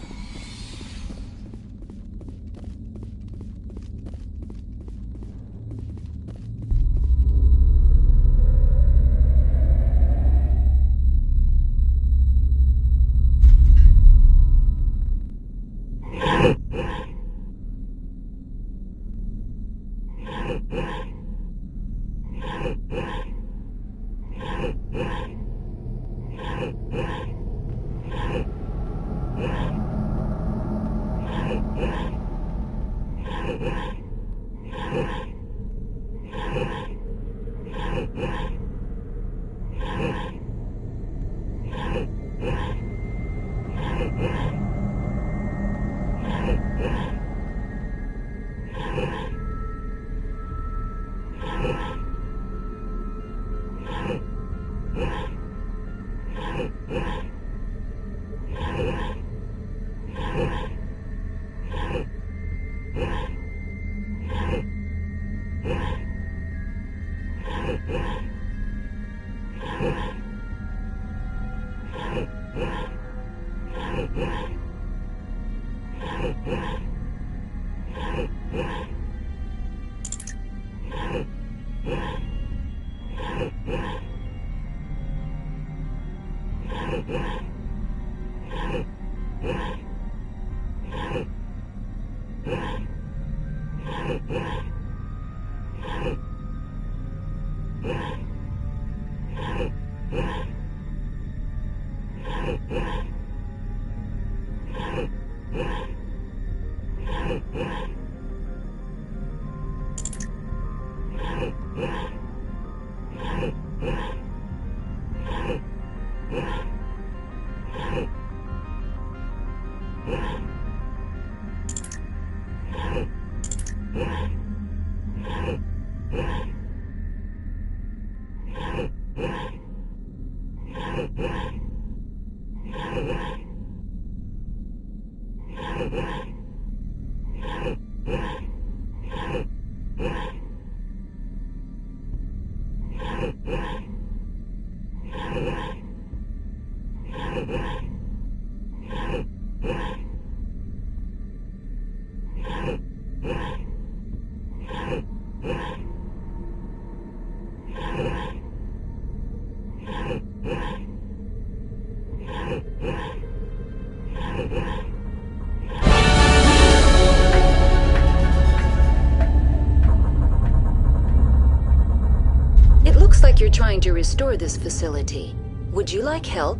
You're trying to restore this facility. Would you like help?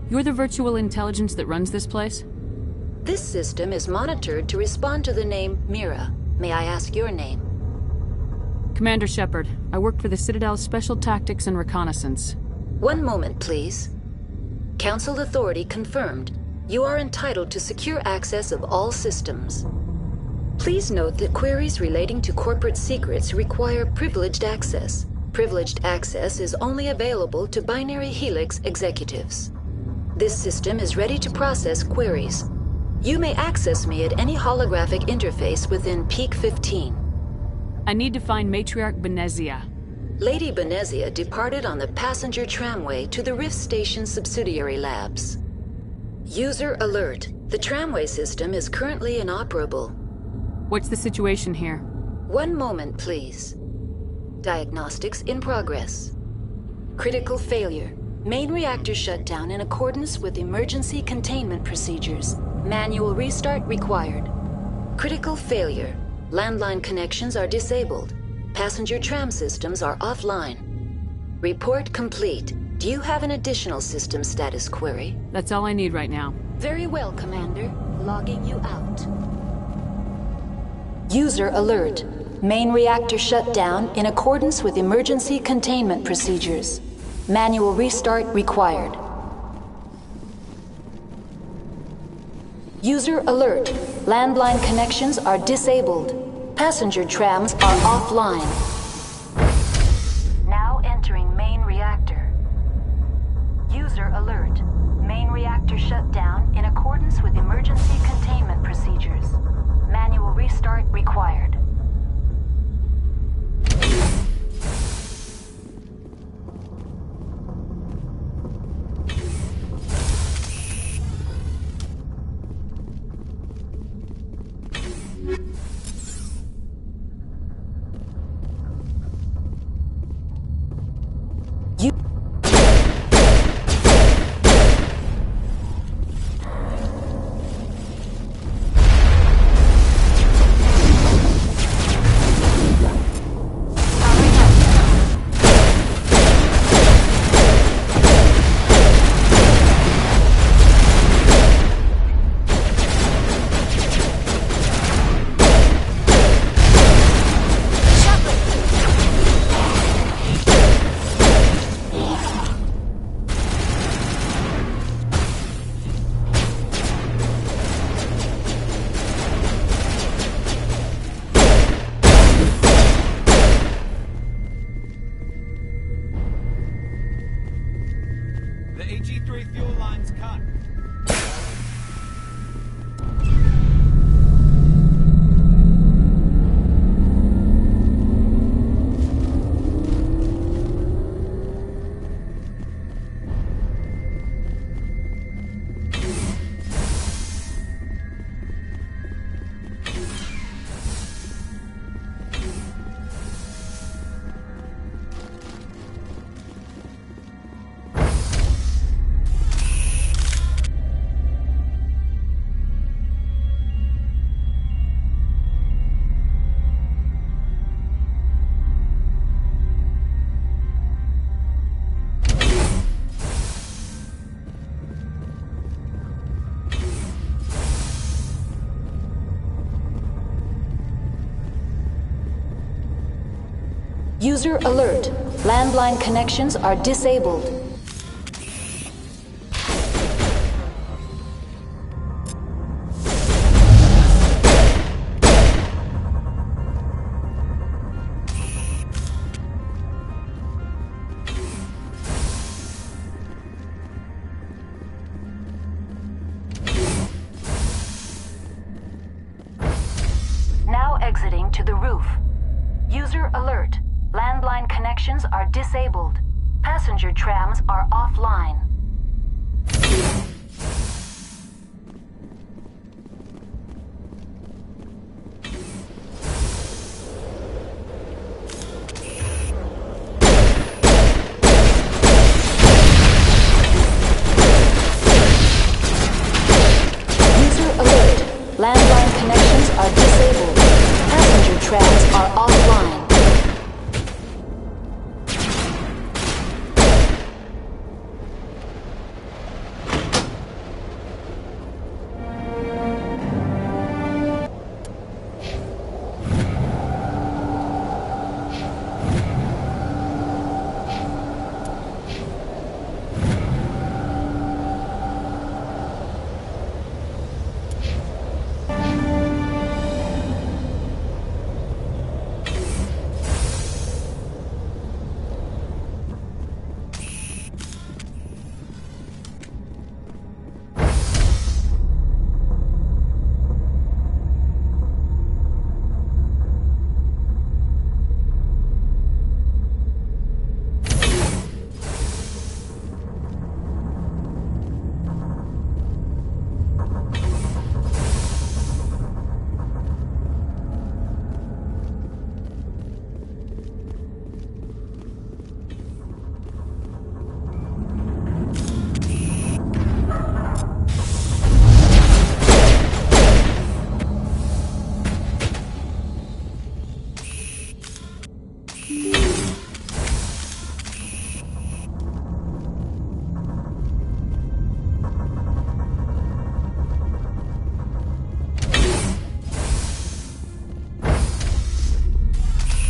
You're the virtual intelligence that runs this place? This system is monitored to respond to the name Mira. May I ask your name? Commander Shepard. I work for the Citadel's Special Tactics and Reconnaissance. One moment, please. Council authority confirmed. You are entitled to secure access of all systems. Please note that queries relating to corporate secrets require privileged access. Privileged access is only available to Binary Helix executives. This system is ready to process queries. You may access me at any holographic interface within Peak 15. I need to find Matriarch Benezia. Lady Benezia departed on the passenger tramway to the Rift Station subsidiary labs. User alert. The tramway system is currently inoperable. What's the situation here? One moment, please. Diagnostics in progress. Critical failure. Main reactor shut down in accordance with emergency containment procedures. Manual restart required. Critical failure. Landline connections are disabled. Passenger tram systems are offline. Report complete. Do you have an additional system status query? That's all I need right now. Very well, Commander. Logging you out. User alert. Main reactor shut down in accordance with emergency containment procedures. Manual restart required. User alert. Landline connections are disabled. Passenger trams are offline. Now entering main reactor. User alert. Main reactor shut down in accordance with emergency containment procedures. Manual restart required. User alert. Landline connections are disabled. Now exiting to the roof. User alert. Landline connections are disabled. Passenger trams are offline. User alert. Landline connections are disabled. Passenger trams are offline.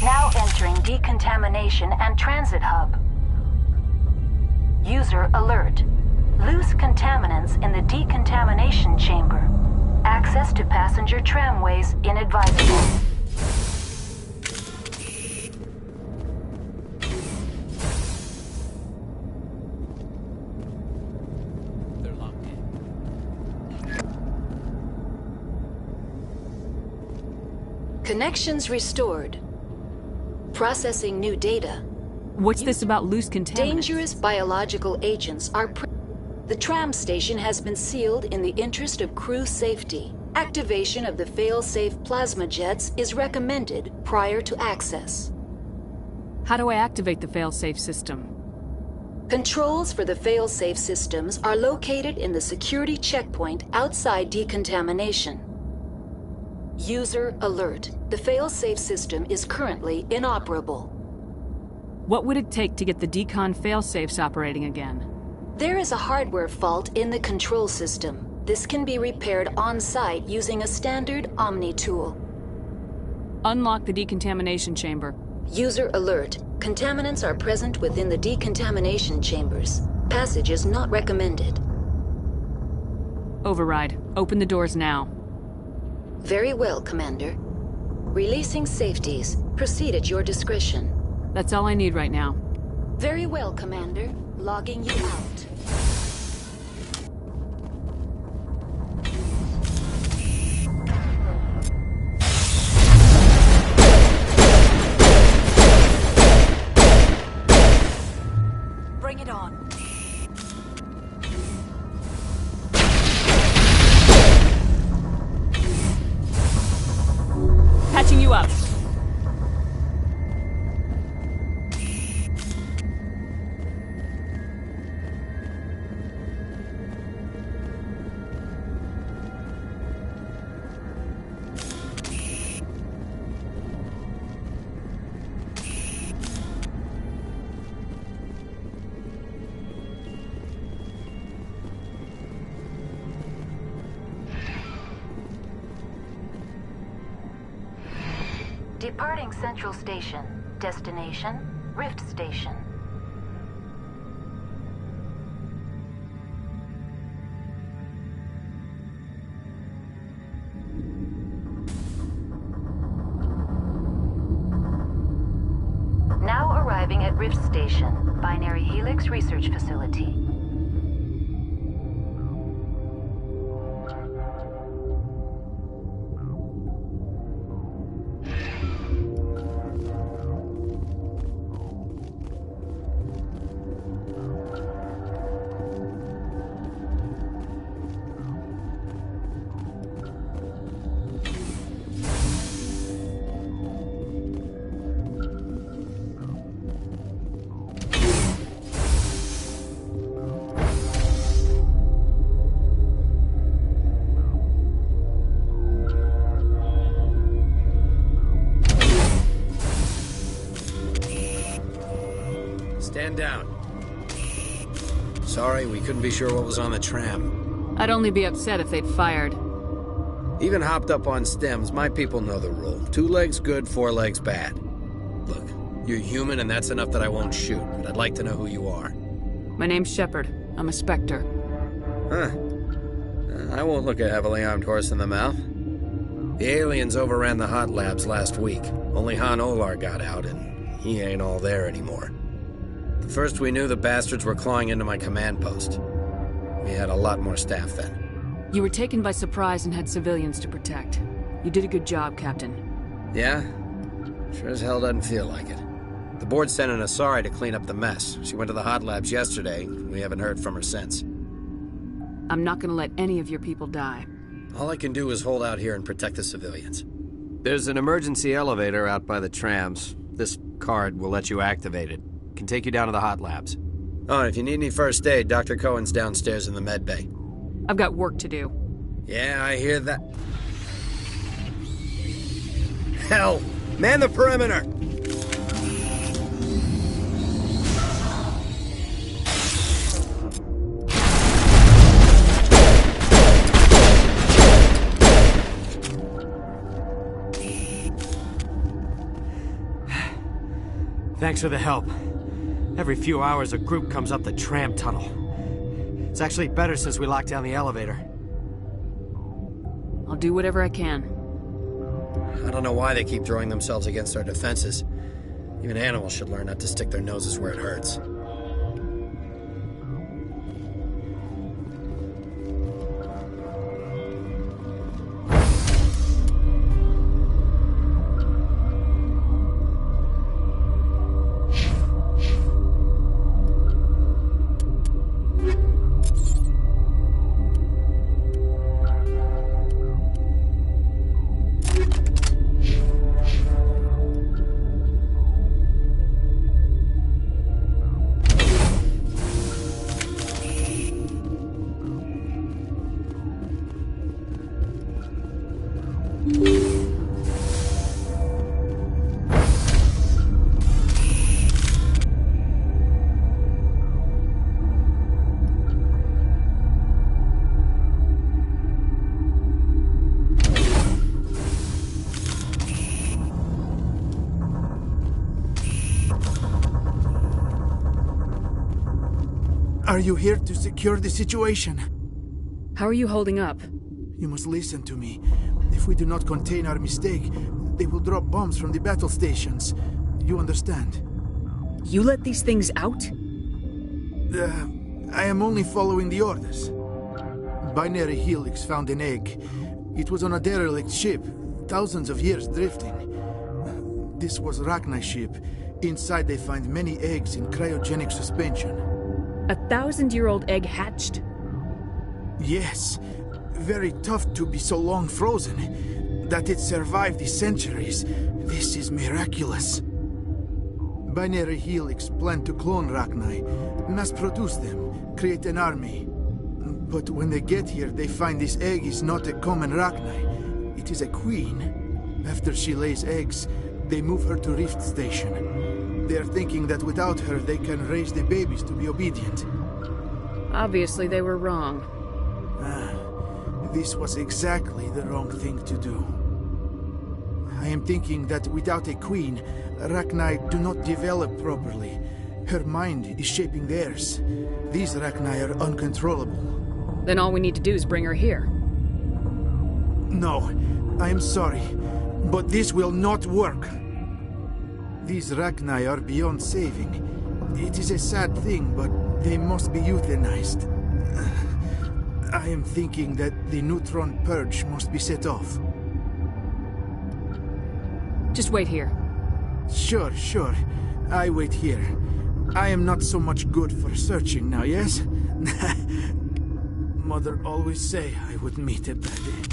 Now entering decontamination and transit hub. User alert. Loose contaminants in the decontamination chamber. Access to passenger tramways inadvisable. Connections restored. Processing new data. What's this about loose contaminants? Dangerous biological agents are The tram station has been sealed in the interest of crew safety. Activation of the fail-safe plasma jets is recommended prior to access. How do I activate the fail-safe system? Controls for the fail-safe systems are located in the security checkpoint outside decontamination. User alert. The fail-safe system is currently inoperable. What would it take to get the decon fail-safes operating again? There is a hardware fault in the control system. This can be repaired on-site using a standard Omni tool. Unlock the decontamination chamber. User alert. Contaminants are present within the decontamination chambers. Passage is not recommended. Override. Open the doors now. Very well, Commander. Releasing safeties. Proceed at your discretion. That's all I need right now. Very well, Commander. Logging you out. Bring it on. Patching you up. Departing Central Station. Destination, Rift Station. Now arriving at Rift Station, Binary Helix Research Facility. Stand down. Sorry, we couldn't be sure what was on the tram. I'd only be upset if they'd fired. Even hopped up on stems, my people know the rule. 2 legs good, 4 legs bad. Look, you're human and that's enough that I won't shoot, but I'd like to know who you are. My name's Shepard. I'm a Spectre. Huh. I won't look a heavily armed horse in the mouth. The aliens overran the hot labs last week. Only Han Olar got out, and he ain't all there anymore. The first we knew, the bastards were clawing into my command post. We had a lot more staff then. You were taken by surprise and had civilians to protect. You did a good job, Captain. Yeah? Sure as hell doesn't feel like it. The board sent an Asari to clean up the mess. She went to the hot labs yesterday. We haven't heard from her since. I'm not gonna let any of your people die. All I can do is hold out here and protect the civilians. There's an emergency elevator out by the trams. This card will let you activate it. Can take you down to the hot labs. Oh, and if you need any first aid, Dr. Cohen's downstairs in the med bay. I've got work to do. Yeah, I hear that. Hell! Man the perimeter! Thanks for the help. Every few hours, a group comes up the tram tunnel. It's actually better since we locked down the elevator. I'll do whatever I can. I don't know why they keep throwing themselves against our defenses. Even animals should learn not to stick their noses where it hurts. Are you here to secure the situation? How are you holding up? You must listen to me. If we do not contain our mistake, they will drop bombs from the battle stations. You understand? You let these things out? I am only following the orders. Binary Helix found an egg. It was on a derelict ship, thousands of years drifting. This was Rachni's ship. Inside they find many eggs in cryogenic suspension. 1,000-year-old egg hatched? Yes. Very tough to be so long frozen. That it survived the centuries. This is miraculous. Binary Helix planned to clone Rachni, mass-produce them, create an army. But when they get here, they find this egg is not a common Rachni. It is a queen. After she lays eggs, they move her to Rift Station. They are thinking that without her, they can raise the babies to be obedient. Obviously, they were wrong. This was exactly the wrong thing to do. I I am thinking that without a queen, Rachni do not develop properly. Her mind is shaping theirs. These Rachni are uncontrollable. Then all we need to do is bring her here. No, I am sorry, but this will not work. These Rachni are beyond saving. It is a sad thing, but they must be euthanized. I am thinking that the neutron purge must be set off. Just wait here. Sure. I wait here. I am not so much good for searching now, yes? Mother always say I would meet a bad end.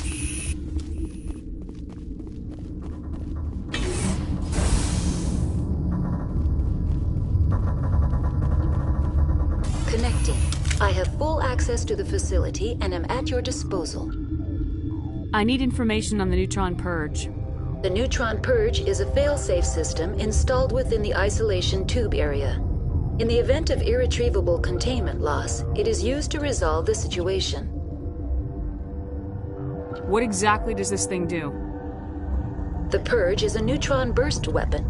Connecting. I have full access to the facility and am at your disposal. I need information on the neutron purge. The neutron purge is a fail-safe system installed within the isolation tube area. In the event of irretrievable containment loss, it is used to resolve the situation. What exactly does this thing do? The purge is a neutron burst weapon.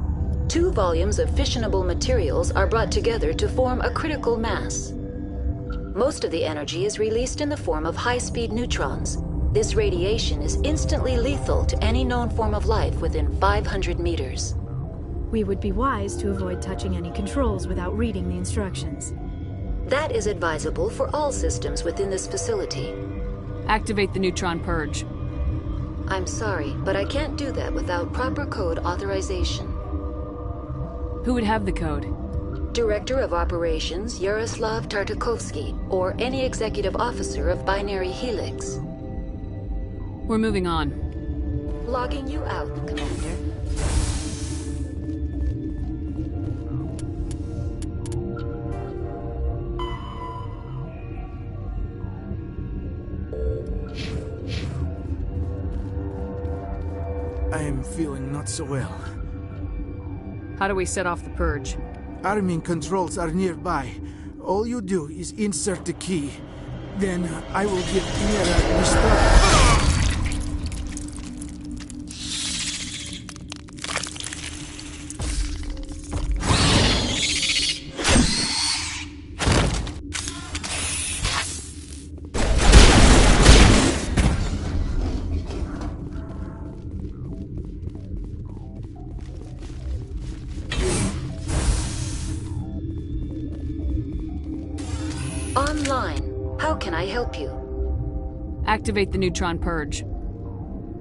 2 volumes of fissionable materials are brought together to form a critical mass. Most of the energy is released in the form of high-speed neutrons. This radiation is instantly lethal to any known form of life within 500 meters. We would be wise to avoid touching any controls without reading the instructions. That is advisable for all systems within this facility. Activate the neutron purge. I'm sorry, but I can't do that without proper code authorization. Who would have the code? Director of Operations Yaroslav Tartakovsky, or any executive officer of Binary Helix. We're moving on. Logging you out, Commander. I am feeling not so well. How do we set off the purge? Arming controls are nearby. All you do is insert the key. Then I will give Mira the start. Online. How can I help you? Activate the neutron purge.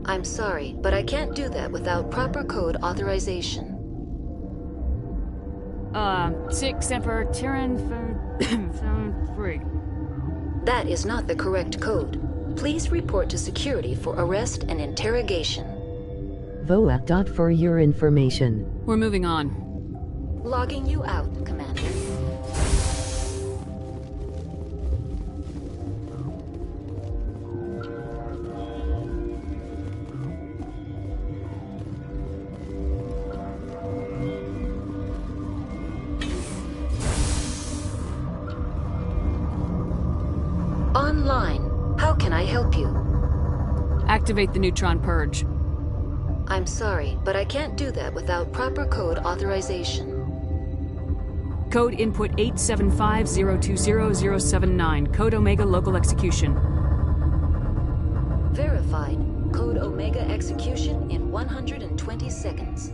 I'm sorry, but I can't do that without proper code authorization. 6 Emperor Tyrann 3. That is not the correct code. Please report to security for arrest and interrogation. VOA. For your information. We're moving on. Logging you out, Commander. Online. How can I help you? Activate the neutron purge. I'm sorry, but I can't do that without proper code authorization. Code input 875020079. Code Omega local execution. Verified. Code Omega execution in 120 seconds.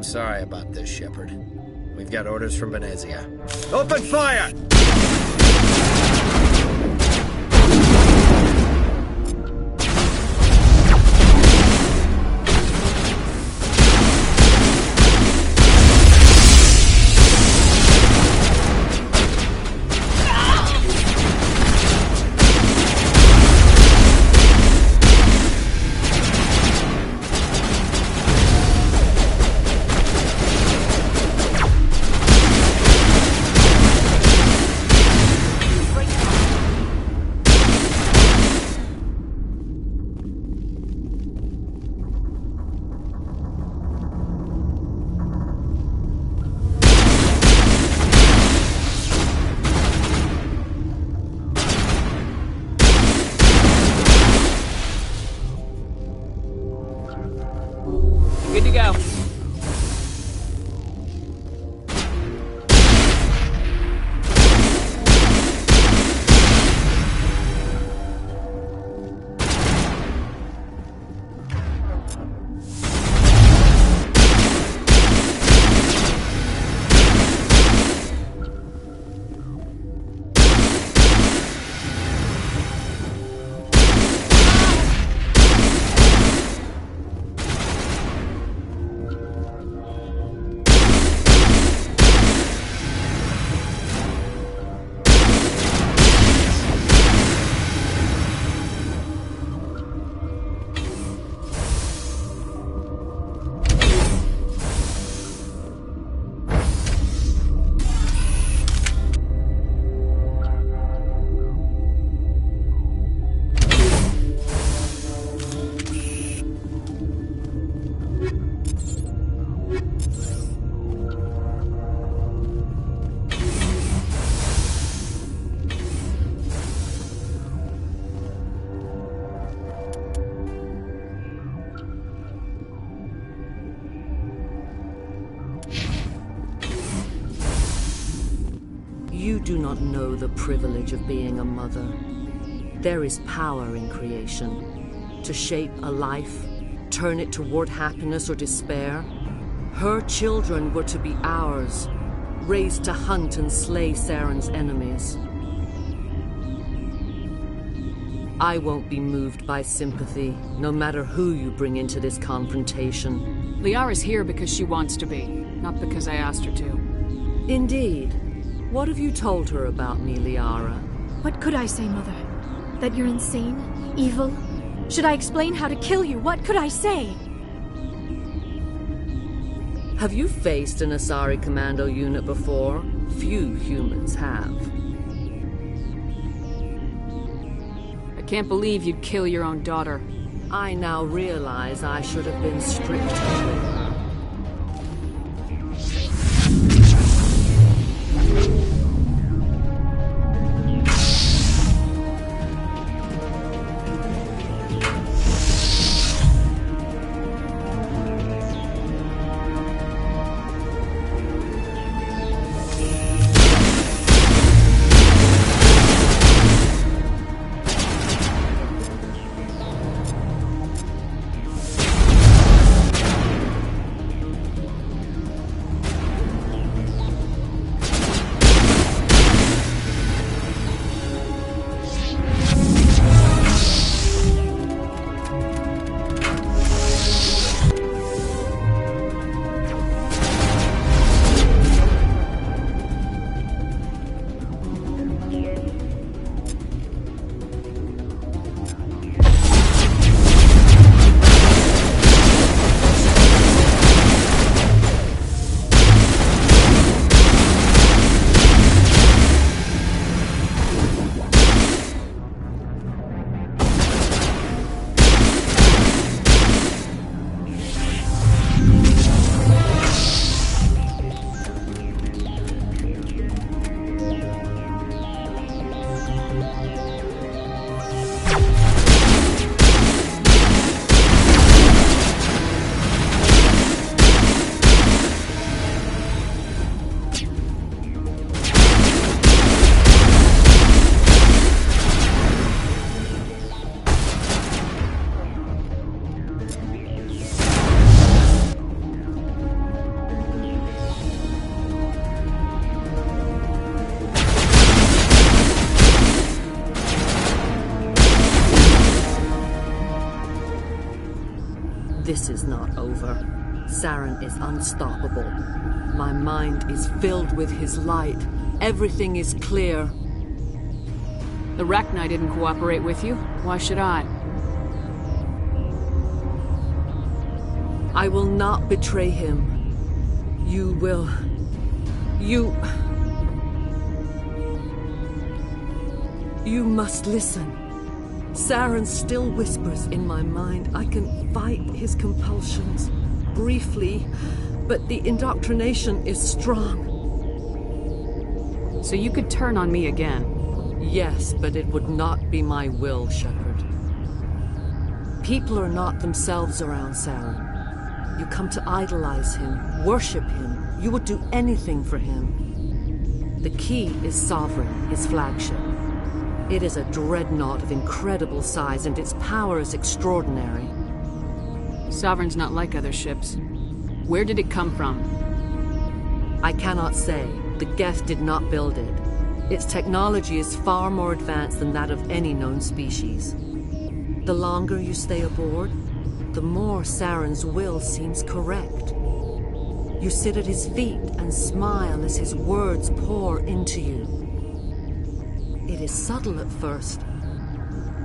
I'm sorry about this, Shepard. We've got orders from Venezia. Open fire! Good to go. You do not know the privilege of being a mother. There is power in creation. To shape a life, turn it toward happiness or despair. Her children were to be ours, raised to hunt and slay Saren's enemies. I won't be moved by sympathy, no matter who you bring into this confrontation. Liara's here because she wants to be, not because I asked her to. Indeed. What have you told her about me, Liara? What could I say, Mother? That you're insane? Evil? Should I explain how to kill you? What could I say? Have you faced an Asari commando unit before? Few humans have. I can't believe you'd kill your own daughter. I now realize I should have been stricter with her. This is not over. Saren is unstoppable. My mind is filled with his light. Everything is clear. The Rachni didn't cooperate with you. Why should I? I will not betray him. You will... You must listen. Saren still whispers in my mind. I can fight his compulsions, briefly, but the indoctrination is strong. So you could turn on me again? Yes, but it would not be my will, Shepard. People are not themselves around Saren. You come to idolize him, worship him. You would do anything for him. The key is Sovereign, his flagship. It is a dreadnought of incredible size, and its power is extraordinary. Sovereign's not like other ships. Where did it come from? I cannot say. The Geth did not build it. Its technology is far more advanced than that of any known species. The longer you stay aboard, the more Saren's will seems correct. You sit at his feet and smile as his words pour into you. It is subtle at first.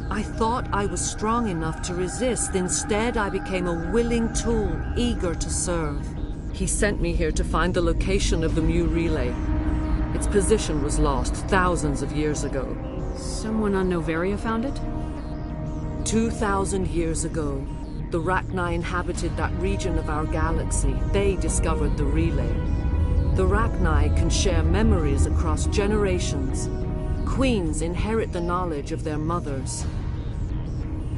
I thought I was strong enough to resist. Instead, I became a willing tool, eager to serve. He sent me here to find the location of the Mu relay. Its position was lost thousands of years ago. Someone on Noveria found it? 2,000 years ago, the Rachni inhabited that region of our galaxy. They discovered the relay. The Rachni can share memories across generations. Queens inherit the knowledge of their mothers.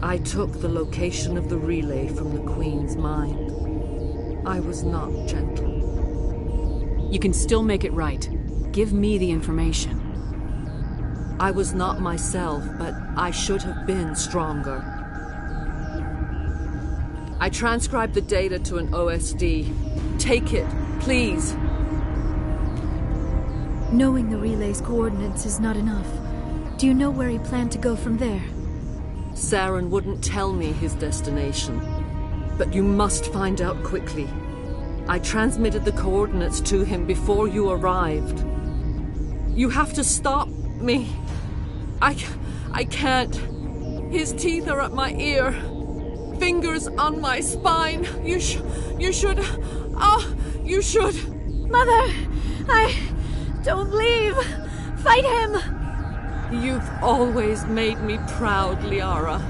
I took the location of the relay from the Queen's mind. I was not gentle. You can still make it right. Give me the information. I was not myself, but I should have been stronger. I transcribed the data to an OSD. Take it, please. Knowing the relay's coordinates is not enough. Do you know where he planned to go from there? Saren wouldn't tell me his destination. But you must find out quickly. I transmitted the coordinates to him before you arrived. You have to stop me. I can't. His teeth are at my ear. Fingers on my spine. You should. You should. Mother! Don't leave! Fight him! You've always made me proud, Liara.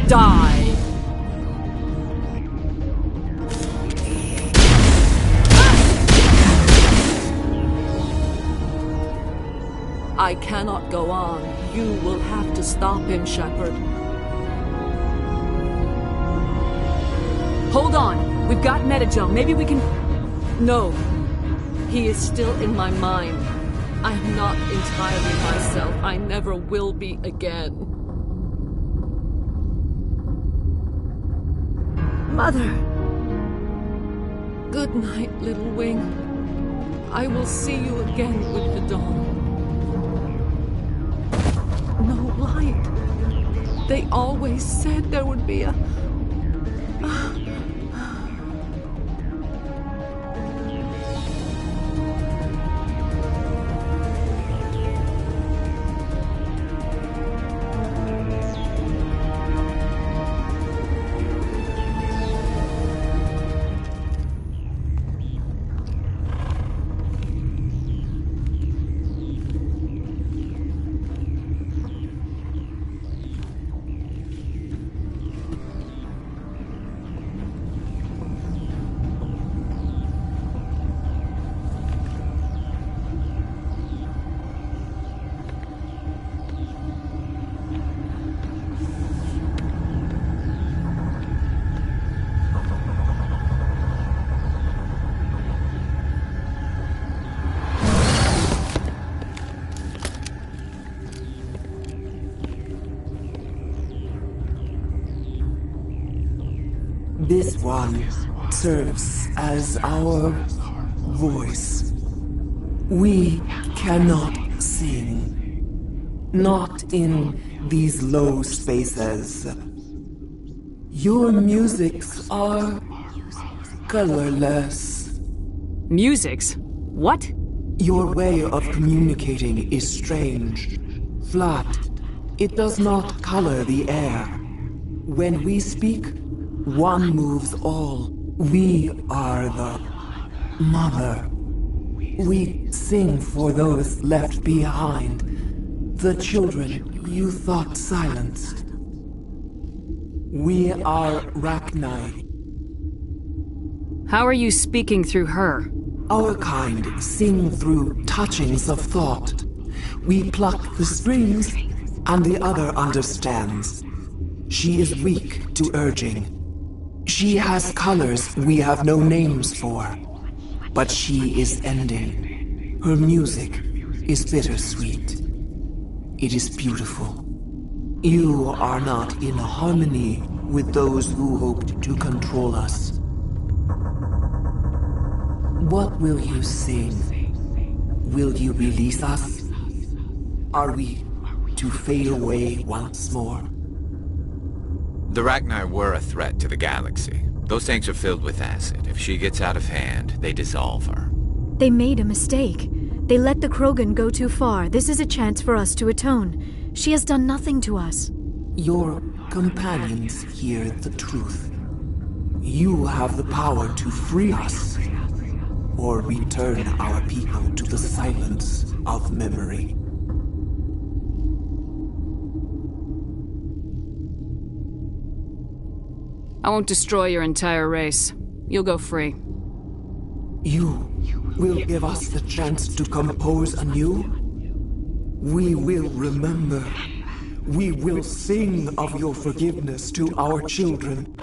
Die! I cannot go on. You will have to stop him, Shepard. Hold on! We've got Metagel. Maybe we can... No. He is still in my mind. I am not entirely myself. I never will be again. Mother! Good night, little wing. I will see you again with the dawn. No light. They always said there would be a... This one serves as our voice. We cannot sing. Not in these low spaces. Your musics are colorless. Musics? What? Your way of communicating is strange. Flat. It does not color the air. When we speak, one moves all. We are the mother. We sing for those left behind. The children you thought silenced. We are Rachni. How are you speaking through her? Our kind sing through touchings of thought. We pluck the strings, and the other understands. She is weak to urging. She has colors we have no names for. But she is ending. Her music is bittersweet. It is beautiful. You are not in harmony with those who hoped to control us. What will you sing? Will you release us? Are we to fade away once more? The Rachni were a threat to the galaxy. Those tanks are filled with acid. If she gets out of hand, they dissolve her. They made a mistake. They let the Krogan go too far. This is a chance for us to atone. She has done nothing to us. Your companions hear the truth. You have the power to free us, or return our people to the silence of memory. I won't destroy your entire race. You'll go free. You will give us the chance to compose anew? We will remember. We will sing of your forgiveness to our children.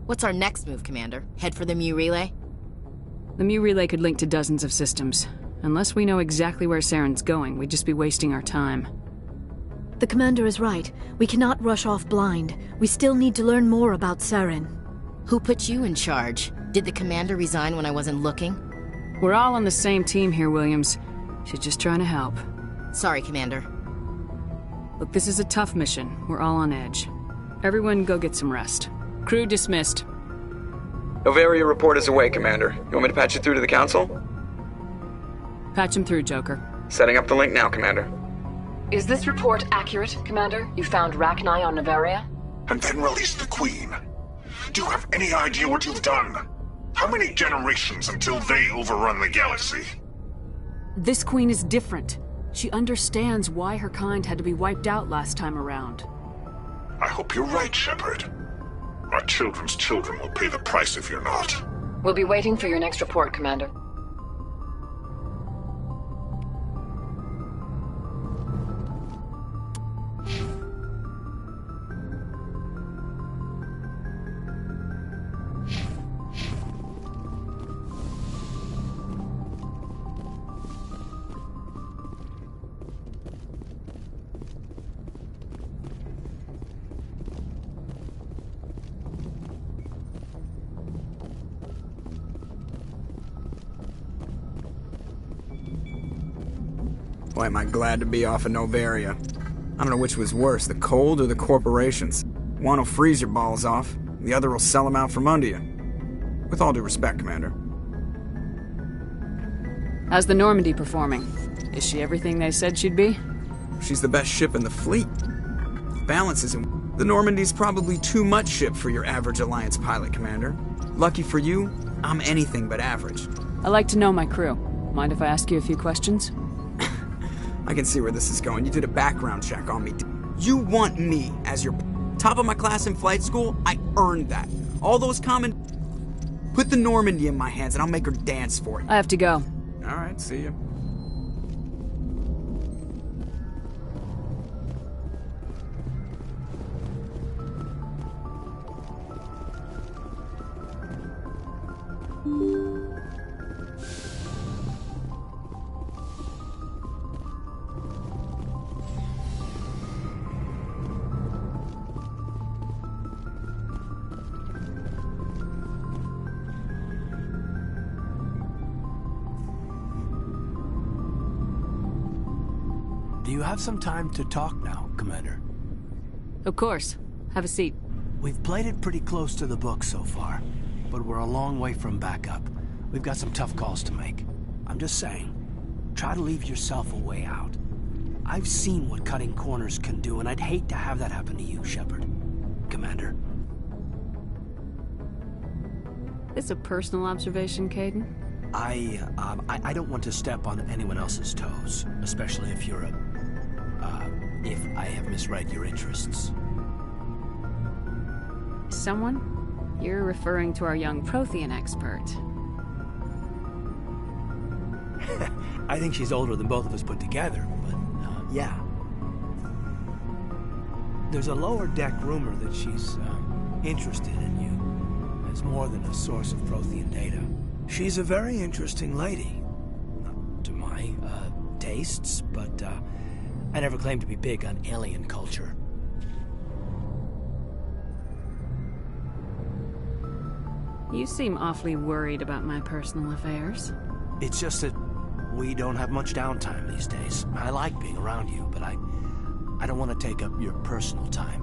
What's our next move, Commander? Head for the Mu Relay? The Mu Relay could link to dozens of systems. Unless we know exactly where Saren's going, we'd just be wasting our time. The Commander is right. We cannot rush off blind. We still need to learn more about Saren. Who put you in charge? Did the Commander resign when I wasn't looking? We're all on the same team here, Williams. She's just trying to help. Sorry, Commander. Look, this is a tough mission. We're all on edge. Everyone go get some rest. Crew dismissed. Noveria report is away, Commander. You want me to patch it through to the Council? Patch him through, Joker. Setting up the link now, Commander. Is this report accurate, Commander? You found Rachni on Noveria? And then released the Queen. Do you have any idea what you've done? How many generations until they overrun the galaxy? This Queen is different. She understands why her kind had to be wiped out last time around. I hope you're right, Shepard. Our children's children will pay the price if you're not. We'll be waiting for your next report, Commander. Boy, am I glad to be off of Noveria. I don't know which was worse, the cold or the corporations. One will freeze your balls off, the other will sell them out from under you. With all due respect, Commander. How's the Normandy performing? Is she everything they said she'd be? She's the best ship in the fleet. Balance isn't... The Normandy's probably too much ship for your average Alliance pilot, Commander. Lucky for you, I'm anything but average. I like to know my crew. Mind if I ask you a few questions? I can see where this is going. You did a background check on me. You want me as your top of my class in flight school? I earned that. All those common... Put the Normandy in my hands and I'll make her dance for it. I have to go. Alright, see ya. Do you have some time to talk now, Commander? Of course. Have a seat. We've played it pretty close to the book so far, but we're a long way from backup. We've got some tough calls to make. I'm just saying, try to leave yourself a way out. I've seen what cutting corners can do, and I'd hate to have that happen to you, Shepard. Commander. This a personal observation, Kaidan? I don't want to step on anyone else's toes, especially if you're if I have misread your interests. Someone? You're referring to our young Prothean expert. I think she's older than both of us put together, but, yeah. There's a lower deck rumor that she's, interested in you as more than a source of Prothean data. She's a very interesting lady. Not to my, tastes, but, I never claimed to be big on alien culture. You seem awfully worried about my personal affairs. It's just that we don't have much downtime these days. I like being around you, but I don't want to take up your personal time.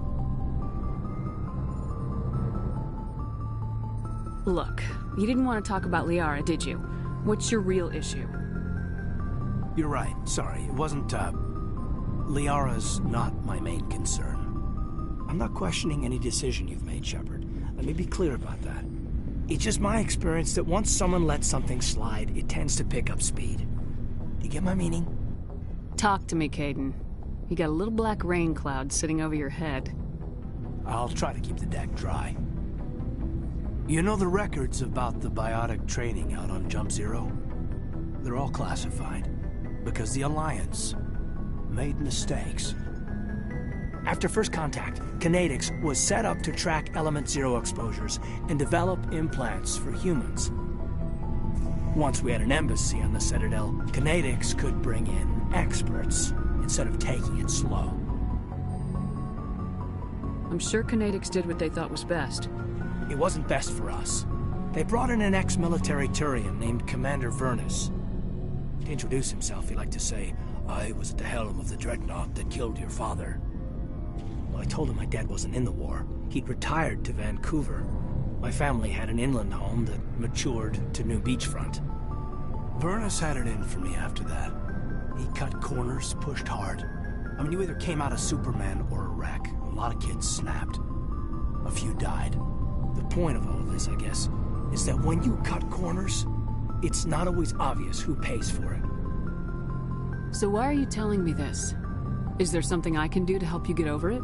Look, you didn't want to talk about Liara, did you? What's your real issue? You're right. Sorry. It wasn't, Liara's not my main concern. I'm not questioning any decision you've made, Shepard. Let me be clear about that. It's just my experience that once someone lets something slide, it tends to pick up speed. Do you get my meaning? Talk to me, Kaidan. You got a little black rain cloud sitting over your head. I'll try to keep the deck dry. You know the records about the biotic training out on Jump Zero? They're all classified, because the Alliance made mistakes. After first contact, Kinetics was set up to track Element Zero exposures and develop implants for humans. Once we had an embassy on the Citadel, Kinetics could bring in experts instead of taking it slow. I'm sure Kinetics did what they thought was best. It wasn't best for us. They brought in an ex-military Turian named Commander Vernus. To introduce himself, he liked to say, "I was at the helm of the dreadnought that killed your father." Well, I told him my dad wasn't in the war. He'd retired to Vancouver. My family had an inland home that matured to New Beachfront. Vernus had it in for me after that. He cut corners, pushed hard. I mean, you either came out a Superman or a wreck. A lot of kids snapped. A few died. The point of all of this, I guess, is that when you cut corners, it's not always obvious who pays for it. So why are you telling me this? Is there something I can do to help you get over it?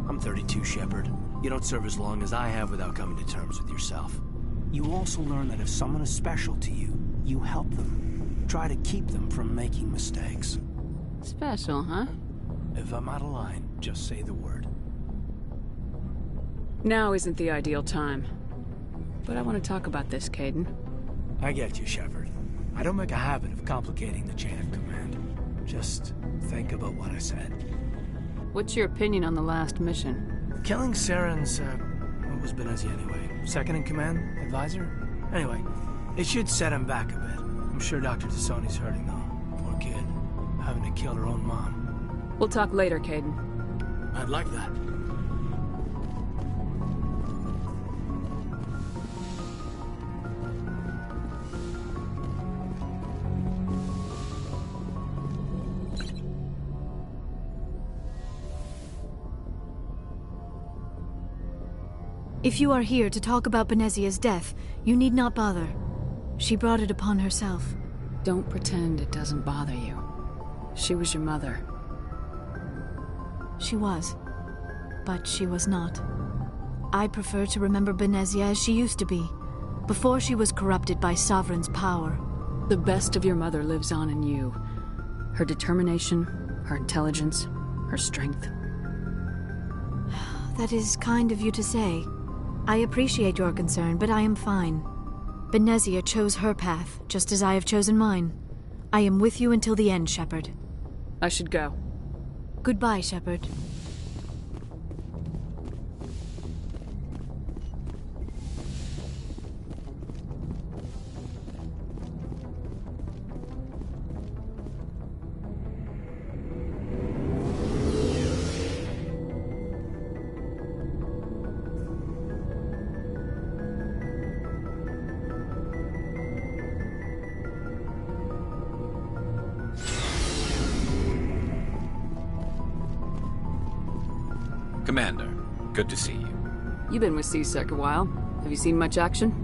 I'm 32, Shepard. You don't serve as long as I have without coming to terms with yourself. You also learn that if someone is special to you, you help them. Try to keep them from making mistakes. Special, huh? If I'm out of line, just say the word. Now isn't the ideal time. But I want to talk about this, Kaidan. I get you, Shepard. I don't make a habit of complicating the chain of command. Just think about what I said. What's your opinion on the last mission? Killing Saren's, what was Benezia anyway? Second in command? Advisor? Anyway, it should set him back a bit. I'm sure Dr. Tassoni's hurting though. Poor kid. having to kill her own mom. We'll talk later, Caden. I'd like that. If you are here to talk about Benezia's death, you need not bother. She brought it upon herself. Don't pretend it doesn't bother you. She was your mother. She was. But she was not. I prefer to remember Benezia as she used to be, before she was corrupted by Sovereign's power. The best of your mother lives on in you. Her determination, her intelligence, her strength. That is kind of you to say. I appreciate your concern, but I am fine. Benezia chose her path, just as I have chosen mine. I am with you until the end, Shepard. I should go. Goodbye, Shepard. Commander, good to see you. You've been with C-Sec a while. Have you seen much action?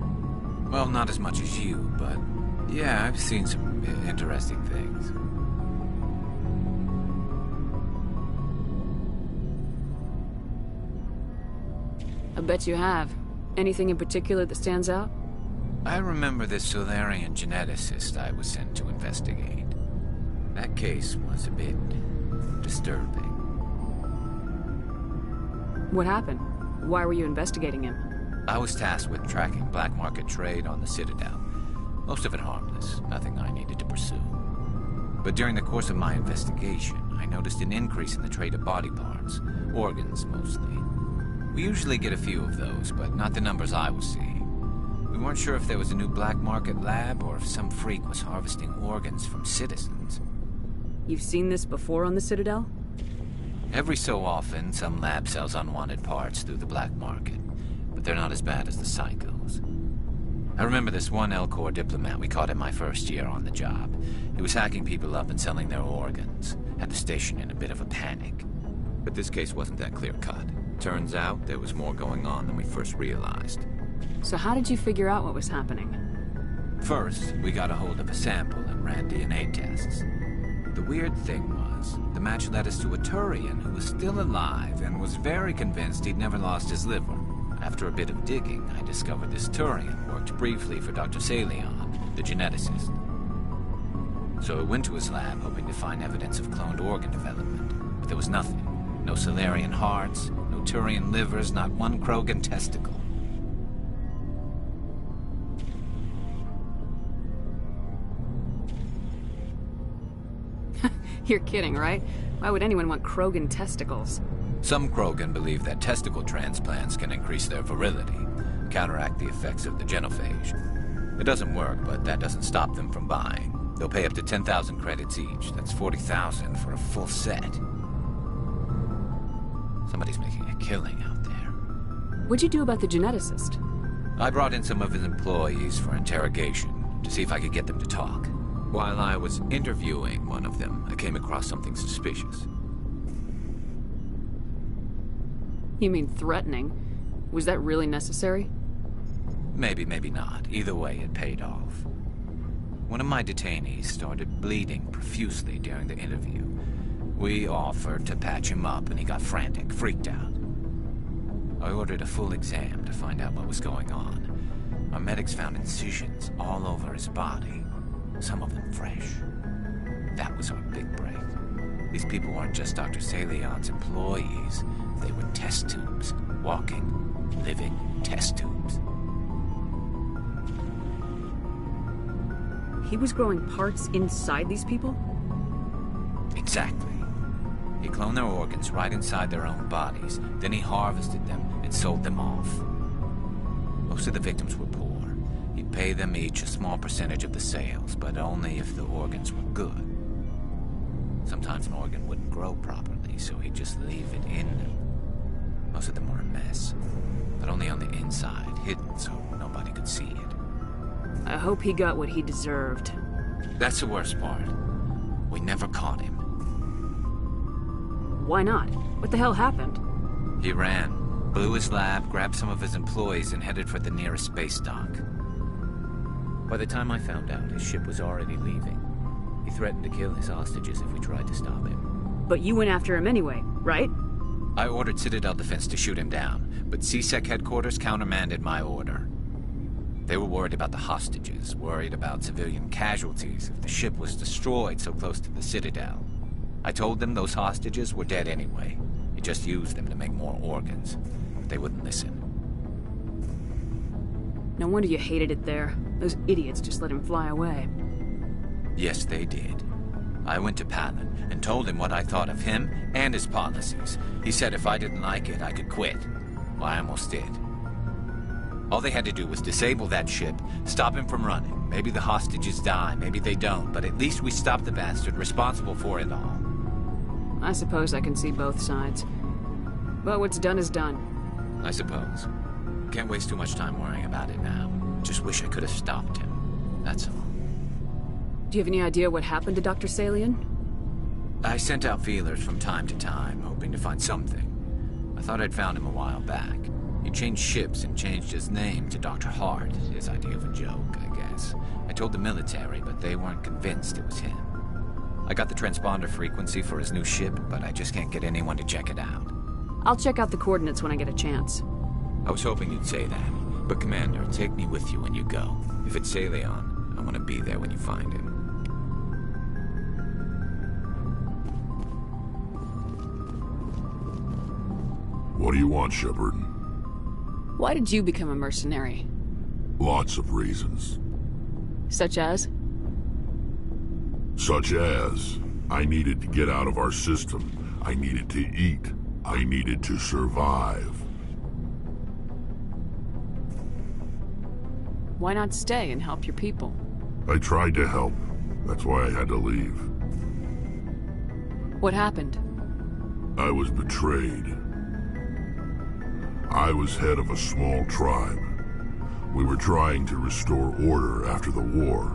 Well, not as much as you, but yeah, I've seen some interesting things. I bet you have. Anything in particular that stands out? I remember this Solarian geneticist I was sent to investigate. That case was a bit disturbing. What happened? Why were you investigating him? I was tasked with tracking black market trade on the Citadel. Most of it harmless, nothing I needed to pursue. But during the course of my investigation, I noticed an increase in the trade of body parts, organs mostly. We usually get a few of those, but not the numbers I was seeing. We weren't sure if there was a new black market lab or if some freak was harvesting organs from citizens. You've seen this before on the Citadel? Every so often, some lab sells unwanted parts through the black market, but they're not as bad as the psychos. I remember this one Elcor diplomat we caught in my first year on the job. He was hacking people up and selling their organs. Had the station in a bit of a panic. But this case wasn't that clear-cut. Turns out there was more going on than we first realized. So how did you figure out what was happening? First, we got a hold of a sample and ran DNA tests. The weird thing was, the match led us to a Turian who was still alive and was very convinced he'd never lost his liver. After a bit of digging, I discovered this Turian worked briefly for Dr. Salion, the geneticist. So I went to his lab hoping to find evidence of cloned organ development, but there was nothing. No Solarian hearts, no Turian livers, not one Krogan testicle. You're kidding, right? Why would anyone want Krogan testicles? Some Krogan believe that testicle transplants can increase their virility, counteract the effects of the genophage. It doesn't work, but that doesn't stop them from buying. They'll pay up to 10,000 credits each. That's 40,000 for a full set. Somebody's making a killing out there. What'd you do about the geneticist? I brought in some of his employees for interrogation to see if I could get them to talk. While I was interviewing one of them, I came across something suspicious. You mean threatening? Was that really necessary? Maybe, maybe not. Either way, it paid off. One of my detainees started bleeding profusely during the interview. We offered to patch him up, and he got frantic, freaked out. I ordered a full exam to find out what was going on. Our medics found incisions all over his body. Some of them fresh. That was our big break. These people weren't just Dr. Salion's employees. They were test tubes. Walking, living test tubes. He was growing parts inside these people? Exactly. He cloned their organs right inside their own bodies. Then he harvested them and sold them off. Most of the victims were poor. He'd pay them each a small percentage of the sales, but only if the organs were good. sometimes an organ wouldn't grow properly, so he'd just leave it in them. Most of them were a mess, but only on the inside, hidden so nobody could see it. I hope he got what he deserved. That's the worst part. We never caught him. Why not? What the hell happened? He ran, blew his lab, grabbed some of his employees, and headed for the nearest space dock. By the time I found out, his ship was already leaving. He threatened to kill his hostages if we tried to stop him. But you went after him anyway, right? I ordered Citadel Defense to shoot him down, but CSEC headquarters countermanded my order. They were worried about the hostages, worried about civilian casualties if the ship was destroyed so close to the Citadel. I told them those hostages were dead anyway. He just used them to make more organs. But they wouldn't listen. No wonder you hated it there. Those idiots just let him fly away. Yes, they did. I went to Palin and told him what I thought of him and his policies. He said if I didn't like it, I could quit. Well, I almost did. All they had to do was disable that ship, stop him from running. Maybe the hostages die, maybe they don't, but at least we stopped the bastard responsible for it all. I suppose I can see both sides. But what's done is done. I suppose. Can't waste too much time worrying about it now. Just wish I could have stopped him. That's all. Do you have any idea what happened to Dr. Salian? I sent out feelers from time to time, hoping to find something. I thought I'd found him a while back. He changed ships and changed his name to Dr. Hart, his idea of a joke, I guess. I told the military, but they weren't convinced it was him. I got the transponder frequency for his new ship, but I just can't get anyone to check it out. I'll check out the coordinates when I get a chance. I was hoping you'd say that. But Commander, take me with you when you go. If it's Salion, I want to be there when you find him. What do you want, Shepard? Why did you become a mercenary? Lots of reasons. Such as? Such as, I needed to get out of our system. I needed to eat. I needed to survive. Why not stay and help your people? I tried to help. That's why I had to leave. What happened? I was betrayed. I was head of a small tribe. We were trying to restore order after the war,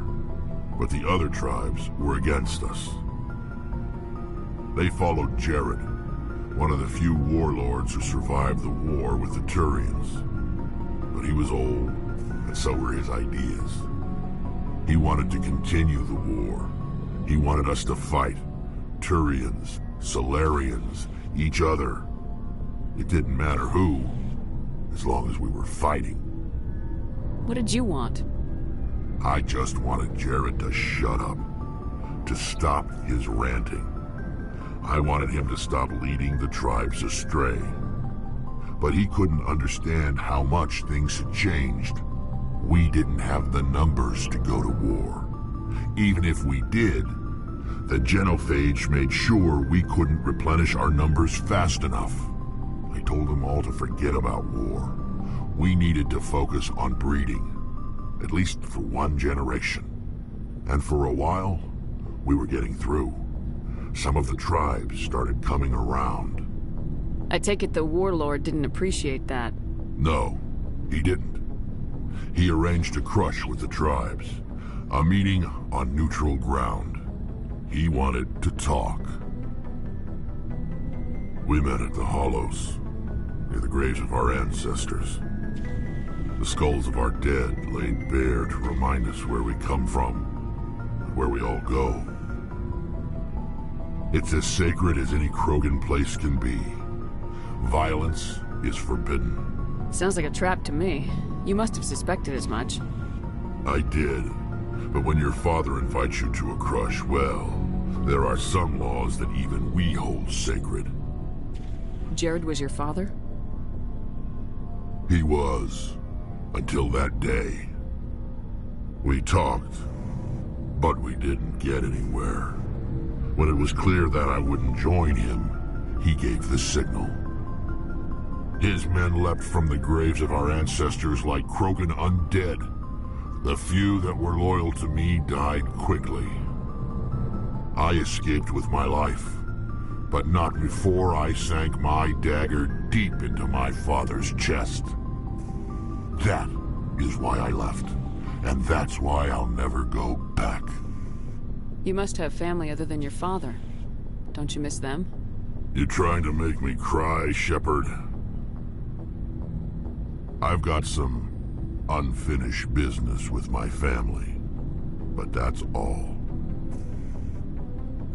but the other tribes were against us. They followed Jared, one of the few warlords who survived the war with the Turians. But he was old, and so were his ideas. He wanted to continue the war. He wanted us to fight. Turians, Solarians, each other. It didn't matter who, as long as we were fighting. What did you want? I just wanted Jared to shut up, to stop his ranting. I wanted him to stop leading the tribes astray. But he couldn't understand how much things had changed. We didn't have the numbers to go to war. Even if we did, the genophage made sure we couldn't replenish our numbers fast enough. I told them all to forget about war. We needed to focus on breeding, at least for one generation. And for a while, we were getting through. Some of the tribes started coming around. I take it the warlord didn't appreciate that. No, he didn't. He arranged a crush with the tribes, a meeting on neutral ground. He wanted to talk. We met at the Hollows, near the graves of our ancestors. The skulls of our dead laid bare to remind us where we come from, and where we all go. It's as sacred as any Krogan place can be. Violence is forbidden. Sounds like a trap to me. You must have suspected as much. I did. But when your father invites you to a crush, well, there are some laws that even we hold sacred. Jared was your father? He was, until that day. We talked, but we didn't get anywhere. When it was clear that I wouldn't join him, he gave the signal. His men leapt from the graves of our ancestors like Krogan undead. The few that were loyal to me died quickly. I escaped with my life, but not before I sank my dagger deep into my father's chest. That is why I left, and that's why I'll never go back. You must have family other than your father. Don't you miss them? You trying to make me cry, Shepard? I've got some unfinished business with my family, but that's all.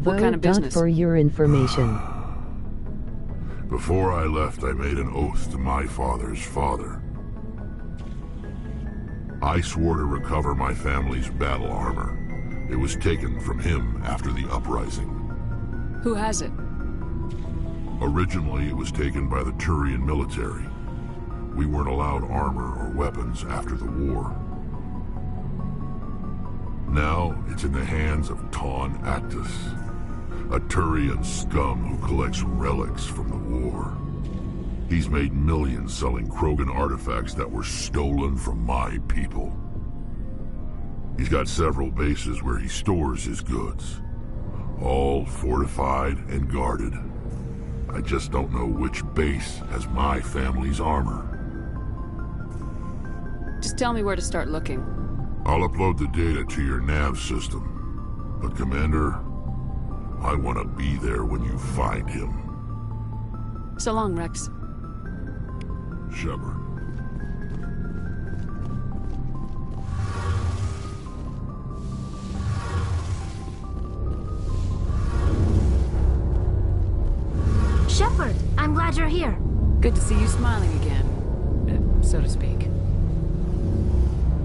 What kind of business? For your information. Before I left, I made an oath to my father's father. I swore to recover my family's battle armor. It was taken from him after the uprising. Who has it? Originally, it was taken by the Turian military. We weren't allowed armor or weapons after the war. Now, it's in the hands of Ton Actus, a Turian scum who collects relics from the war. He's made millions selling Krogan artifacts that were stolen from my people. He's got several bases where he stores his goods, all fortified and guarded. I just don't know which base has my family's armor. Just tell me where to start looking. I'll upload the data to your nav system. But Commander, I want to be there when you find him. So long, Rex. Shepard. Shepard, I'm glad you're here. Good to see you smiling again, so to speak.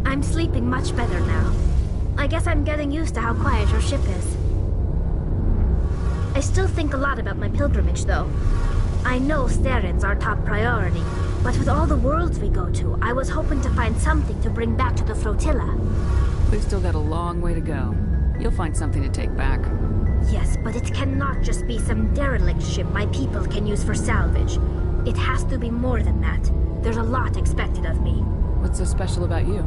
I'm sleeping much better now. I guess I'm getting used to how quiet your ship is. I still think a lot about my pilgrimage, though. I know Steren's our top priority, but with all the worlds we go to, I was hoping to find something to bring back to the flotilla. We've still got a long way to go. You'll find something to take back. Yes, but it cannot just be some derelict ship my people can use for salvage. It has to be more than that. There's a lot expected of me. What's so special about you?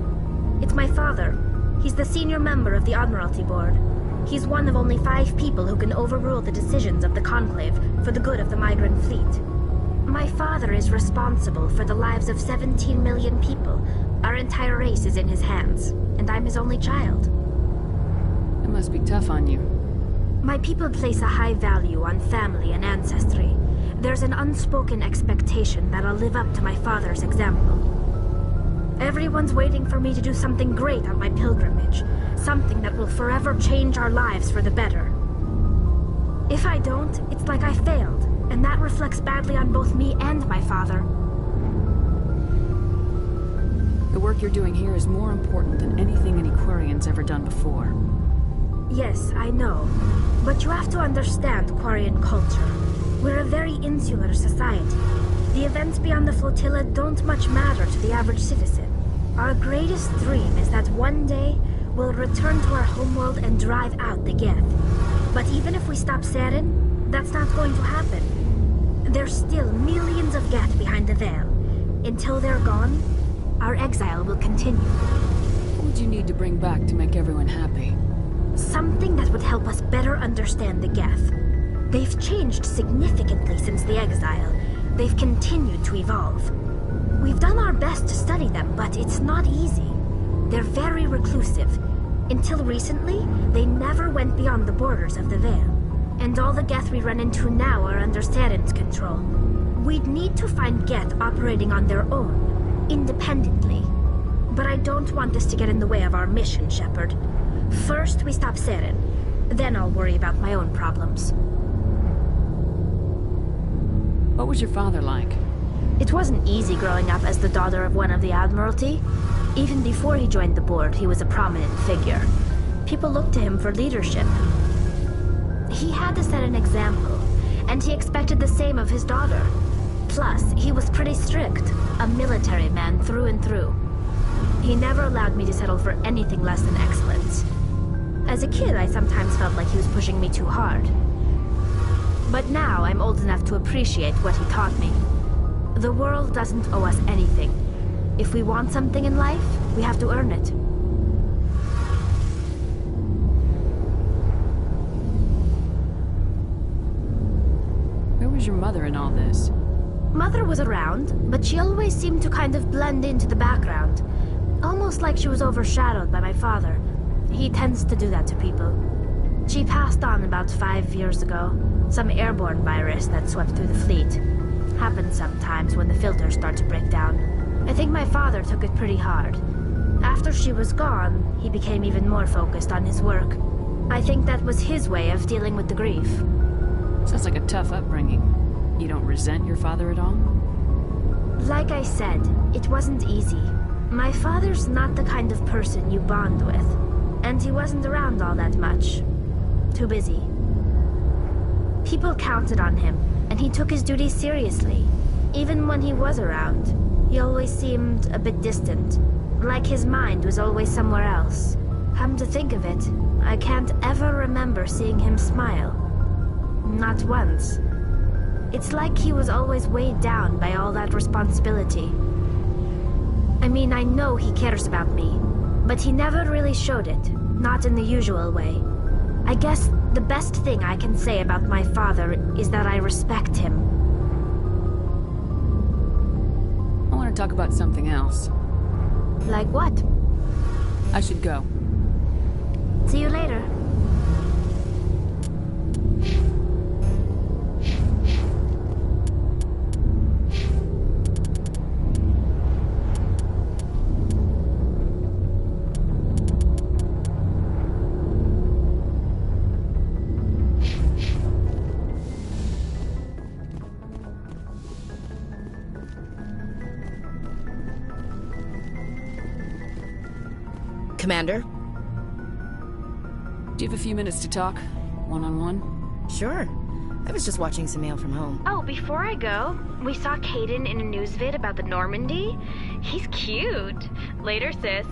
It's my father. He's the senior member of the Admiralty Board. He's one of only 5 people who can overrule the decisions of the Conclave for the good of the migrant fleet. My father is responsible for the lives of 17 million people. Our entire race is in his hands, and I'm his only child. It must be tough on you. My people place a high value on family and ancestry. There's an unspoken expectation that I'll live up to my father's example. Everyone's waiting for me to do something great on my pilgrimage. Something that will forever change our lives for the better. If I don't, it's like I failed, and that reflects badly on both me and my father. The work you're doing here is more important than anything any Quarian's ever done before. Yes, I know. But you have to understand Quarian culture. We're a very insular society. The events beyond the flotilla don't much matter to the average citizen. Our greatest dream is that one day we'll return to our homeworld and drive out the Geth. But even if we stop Saren, that's not going to happen. There's still millions of Geth behind the veil. Until they're gone, our exile will continue. What would you need to bring back to make everyone happy? Something that would help us better understand the Geth. They've changed significantly since the exile. They've continued to evolve. We've done our best to study them, but it's not easy. They're very reclusive. Until recently, they never went beyond the borders of the Veil. And all the Geth we run into now are under Saren's control. We'd need to find Geth operating on their own, independently. But I don't want this to get in the way of our mission, Shepard. First, we stop Saren. Then I'll worry about my own problems. What was your father like? It wasn't easy growing up as the daughter of one of the Admiralty. Even before he joined the board, he was a prominent figure. People looked to him for leadership. He had to set an example, and he expected the same of his daughter. Plus, he was pretty strict, a military man through and through. He never allowed me to settle for anything less than excellence. As a kid, I sometimes felt like he was pushing me too hard. But now I'm old enough to appreciate what he taught me. The world doesn't owe us anything. If we want something in life, we have to earn it. was your mother in all this? Mother was around, but she always seemed to kind of blend into the background. Almost like she was overshadowed by my father. He tends to do that to people. She passed on about 5 years ago. Some airborne virus that swept through the fleet. Happens sometimes when the filters start to break down. I think my father took it pretty hard. After she was gone, he became even more focused on his work. I think that was his way of dealing with the grief. Sounds like a tough upbringing. You don't resent your father at all? Like I said, it wasn't easy. My father's not the kind of person you bond with. And he wasn't around all that much. Too busy. People counted on him, and he took his duties seriously. Even when he was around, he always seemed a bit distant. Like his mind was always somewhere else. Come to think of it, I can't ever remember seeing him smile. Not once. It's like he was always weighed down by all that responsibility. I mean, I know he cares about me, but he never really showed it, not in the usual way. I guess the best thing I can say about my father is that I respect him. I want to talk about something else. Like what? I should go. See you later. Commander? Do you have a few minutes to talk? One-on-one? Sure. I was just watching some mail from home. Oh, before I go, we saw Caden in a news vid about the Normandy. He's cute. Later, sis.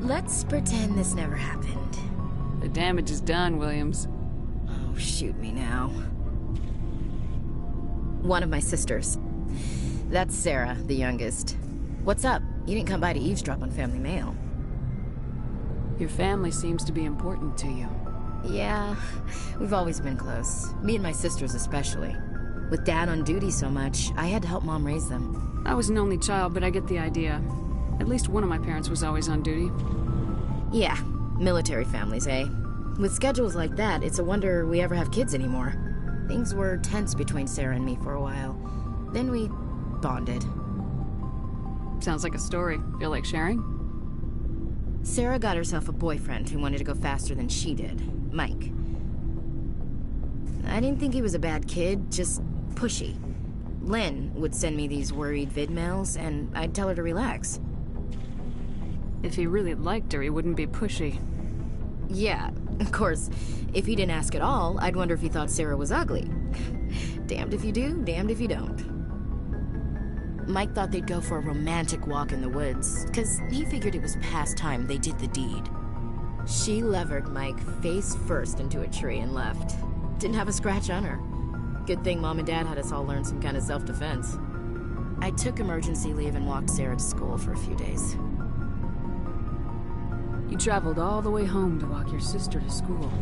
Let's pretend this never happened. The damage is done, Williams. Oh, shoot me now. One of my sisters. That's Sarah, the youngest. What's up? You didn't come by to eavesdrop on family mail. Your family seems to be important to you. Yeah, we've always been close. Me and my sisters especially. With Dad on duty so much, I had to help Mom raise them. I was an only child, but I get the idea. At least one of my parents was always on duty. Yeah, military families, eh? With schedules like that, it's a wonder we ever have kids anymore. Things were tense between Sarah and me for a while. Then we bonded. Sounds like a story. Feel like sharing? Sarah got herself a boyfriend who wanted to go faster than she did, Mike. I didn't think he was a bad kid, just pushy. Lynn would send me these worried vid mails, and I'd tell her to relax. If he really liked her, he wouldn't be pushy. Yeah, of course. If he didn't ask at all, I'd wonder if he thought Sarah was ugly. Damned if you do, damned if you don't. Mike thought they'd go for a romantic walk in the woods, because he figured it was past time they did the deed. She levered Mike face first into a tree and left. Didn't have a scratch on her. Good thing Mom and Dad had us all learn some kind of self-defense. I took emergency leave and walked Sarah to school for a few days. You traveled all the way home to walk your sister to school.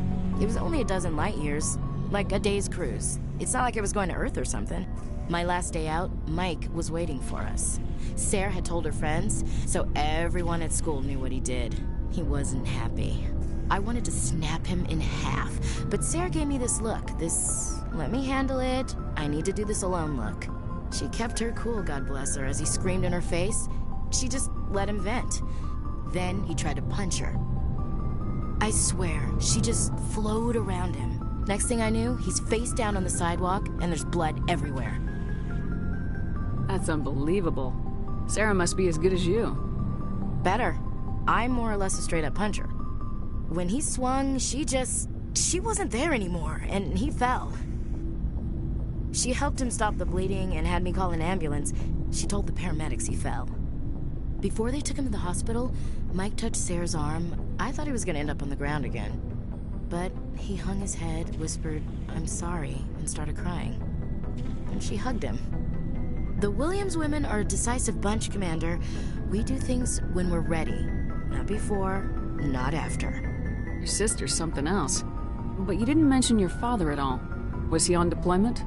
It was only a dozen light years, like a day's cruise. It's not like I was going to Earth or something. My last day out, Mike was waiting for us. Sarah had told her friends, so everyone at school knew what he did. He wasn't happy. I wanted to snap him in half, but Sarah gave me this look, this let me handle it, I need to do this alone look. She kept her cool, God bless her, as he screamed in her face. She just let him vent. Then he tried to punch her. I swear, she just flowed around him. Next thing I knew, he's face down on the sidewalk, and there's blood everywhere. That's unbelievable. Sarah must be as good as you. Better. I'm more or less a straight-up puncher. When he swung, she wasn't there anymore, and he fell. She helped him stop the bleeding and had me call an ambulance. She told the paramedics he fell. Before they took him to the hospital, Mike touched Sarah's arm. I thought he was gonna end up on the ground again. But he hung his head, whispered, "I'm sorry," and started crying. And she hugged him. The Williams women are a decisive bunch, Commander. We do things when we're ready. Not before, not after. Your sister's something else. But you didn't mention your father at all. Was he on deployment?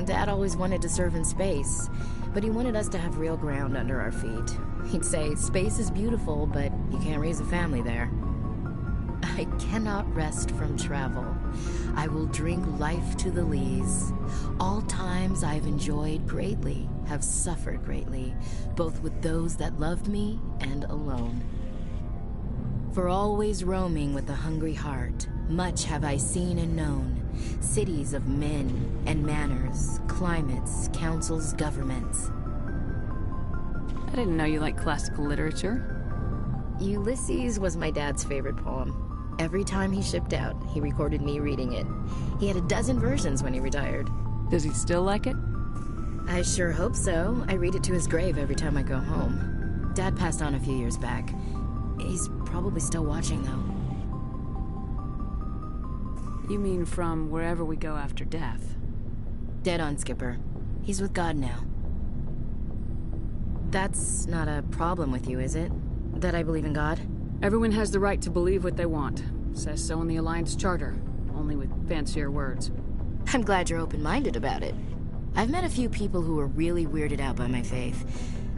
Dad always wanted to serve in space, but he wanted us to have real ground under our feet. He'd say, space is beautiful, but you can't raise a family there. I cannot rest from travel. I will drink life to the lees. All times I've enjoyed greatly, have suffered greatly, both with those that loved me and alone. For always roaming with a hungry heart, much have I seen and known. Cities of men and manners, climates, councils, governments. I didn't know you liked classical literature. Ulysses was my dad's favorite poem. Every time he shipped out, he recorded me reading it. He had a dozen versions when he retired. Does he still like it? I sure hope so. I read it to his grave every time I go home. Dad passed on a few years back. He's probably still watching, though. You mean from wherever we go after death? Dead on, Skipper. He's with God now. That's not a problem with you, is it? That I believe in God? Everyone has the right to believe what they want. Says so in the Alliance Charter, only with fancier words. I'm glad you're open-minded about it. I've met a few people who are really weirded out by my faith.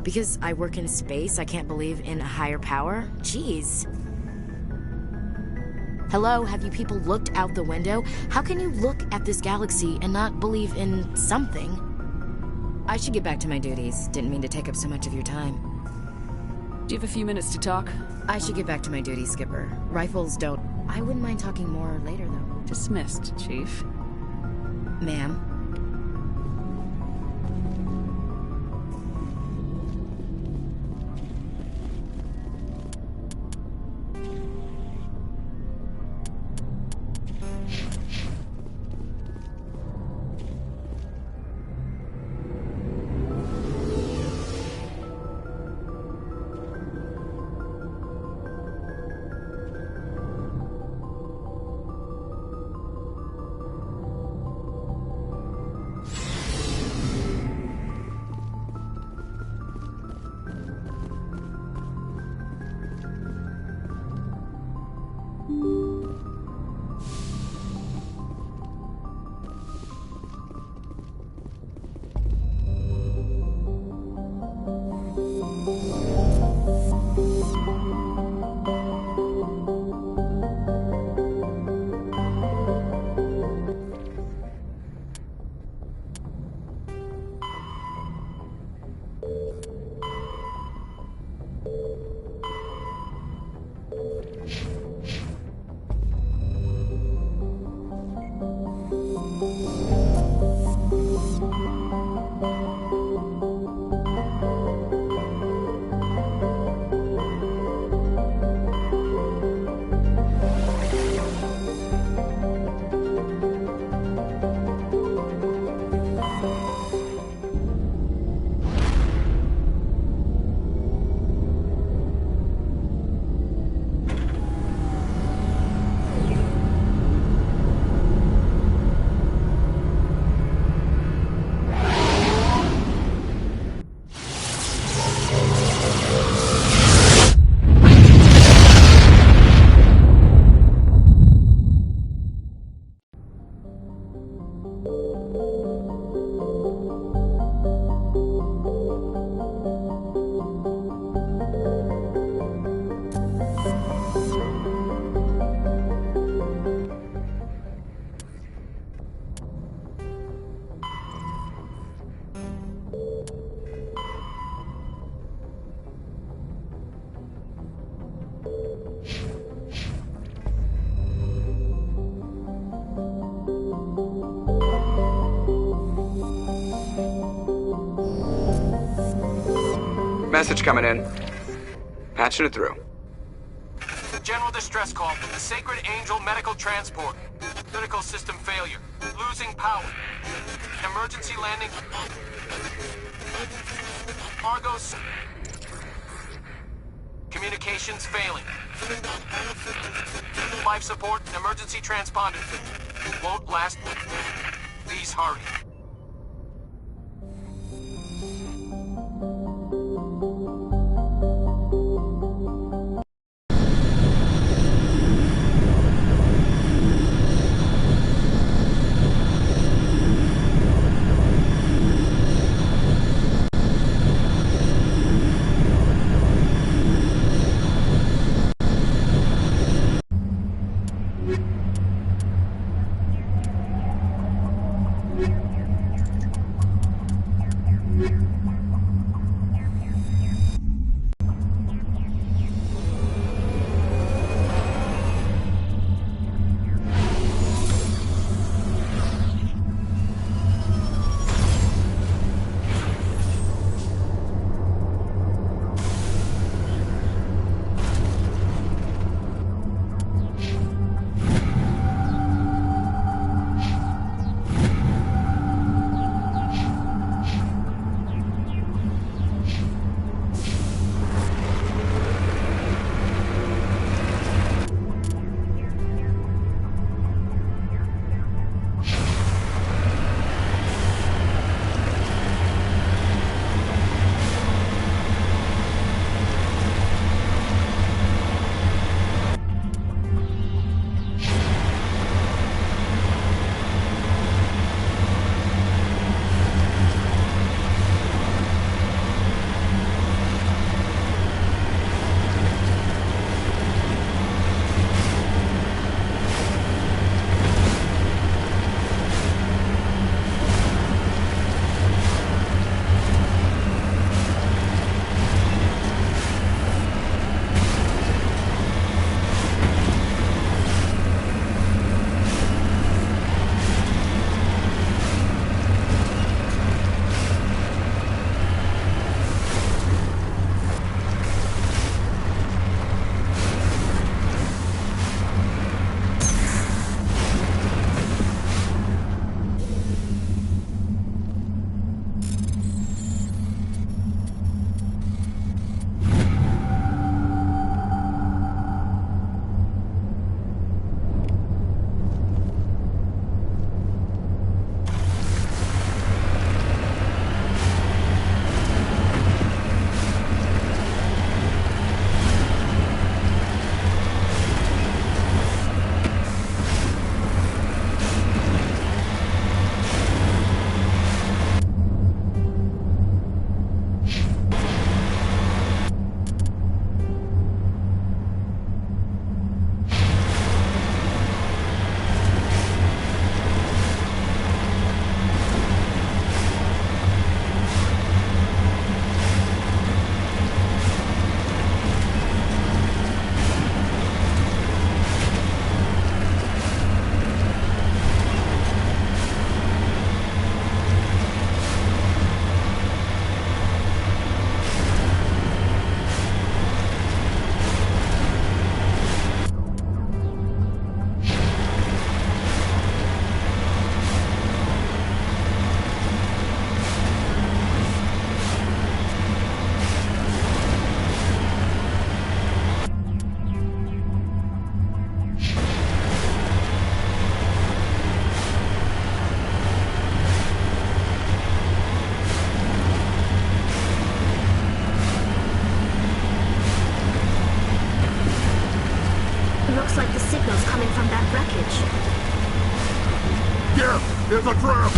Because I work in space, I can't believe in a higher power? Jeez. Hello, have you people looked out the window? How can you look at this galaxy and not believe in something? I should get back to my duties. Didn't mean to take up so much of your time. Do you have a few minutes to talk? I should get back to my duties, Skipper. Rifles don't... I wouldn't mind talking more later, though. Dismissed, Chief. Ma'am. Message coming in. Patching it through. General distress call from the Sacred Angel Medical Transport. Critical system failure. Losing power. Emergency landing. Argos. Communications failing. Life support and emergency transponder. Won't last. Please hurry. Here! There's a trap!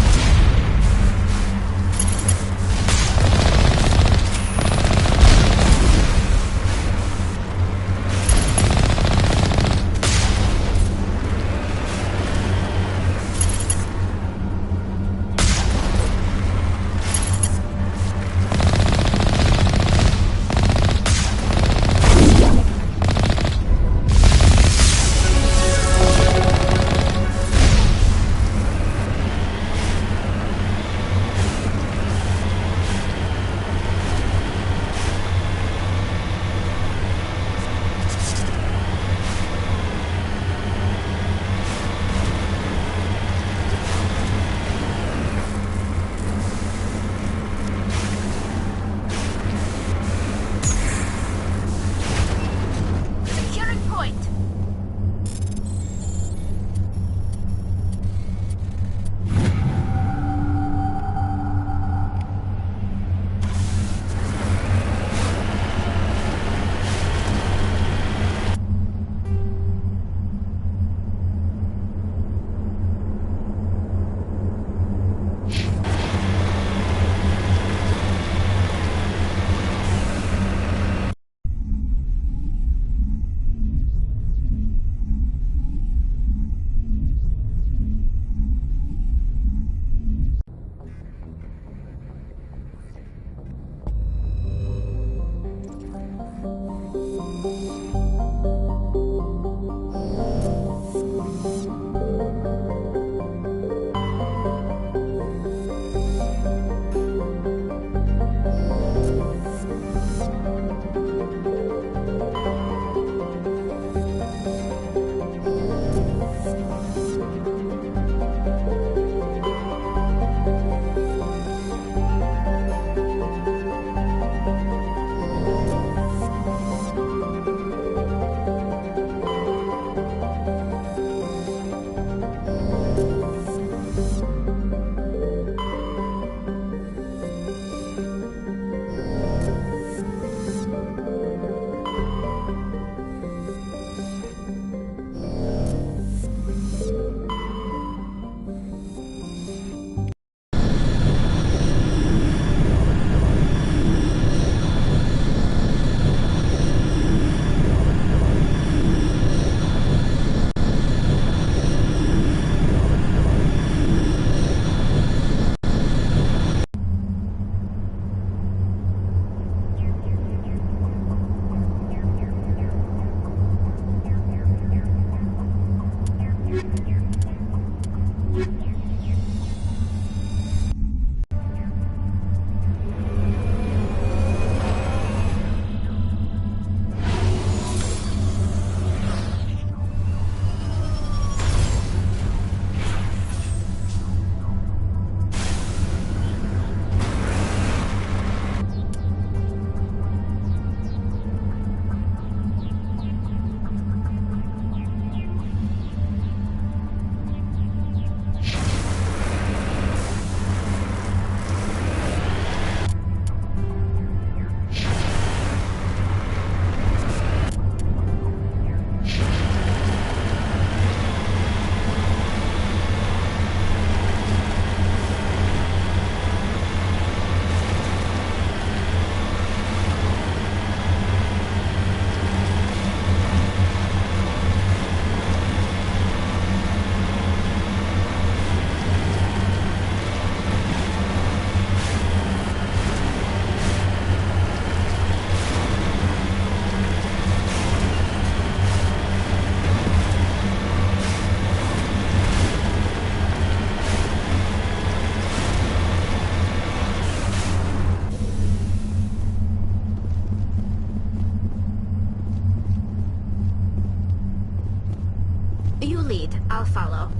You lead. I'll follow.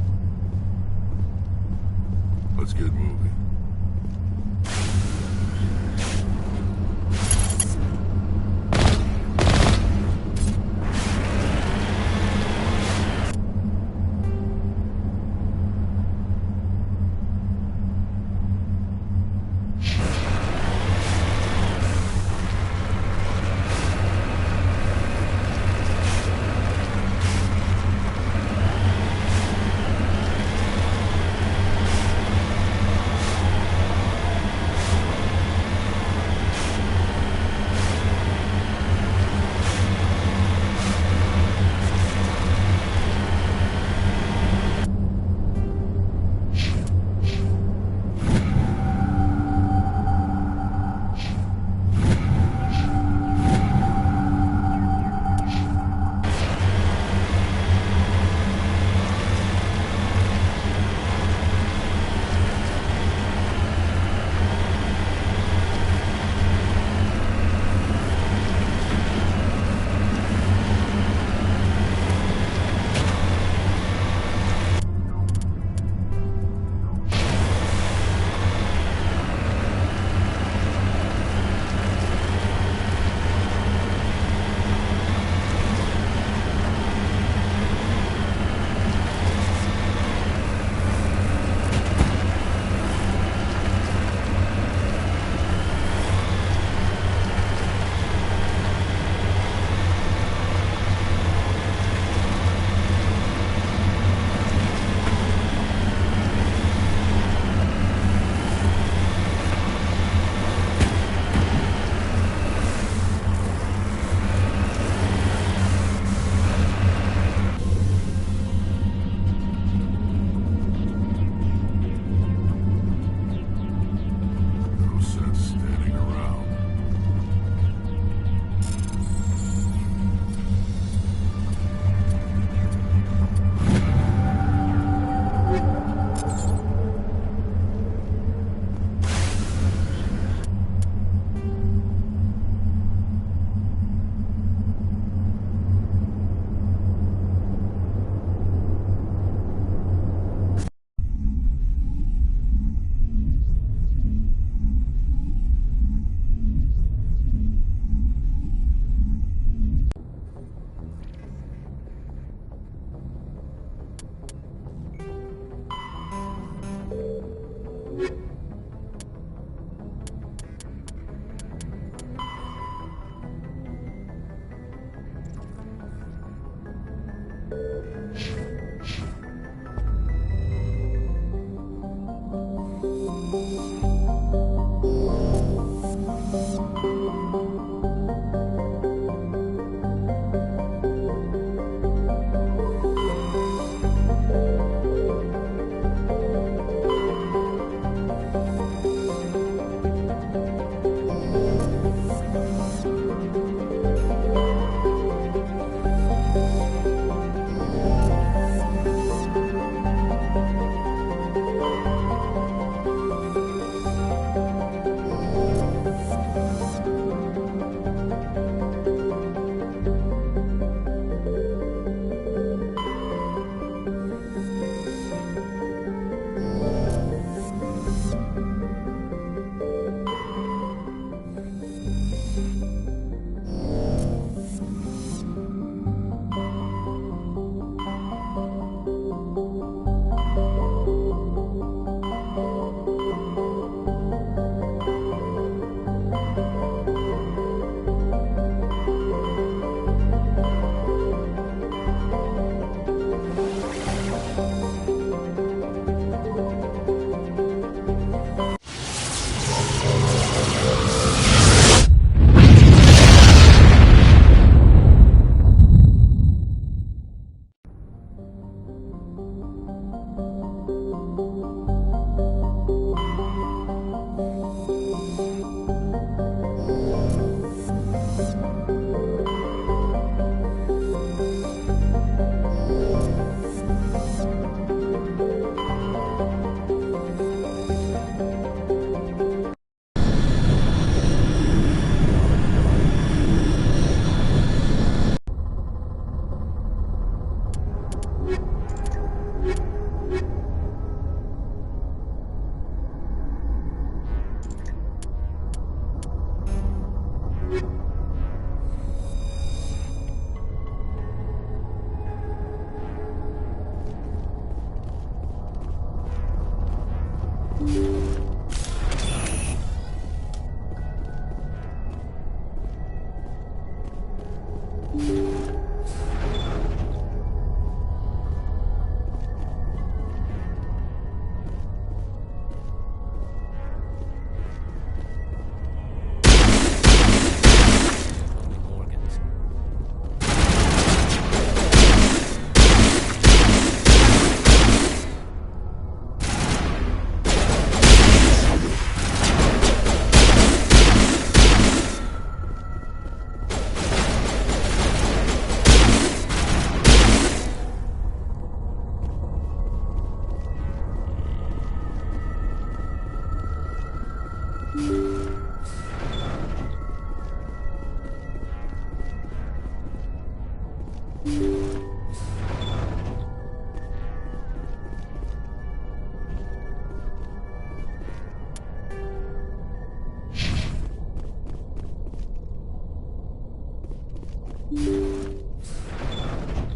Let's get moving.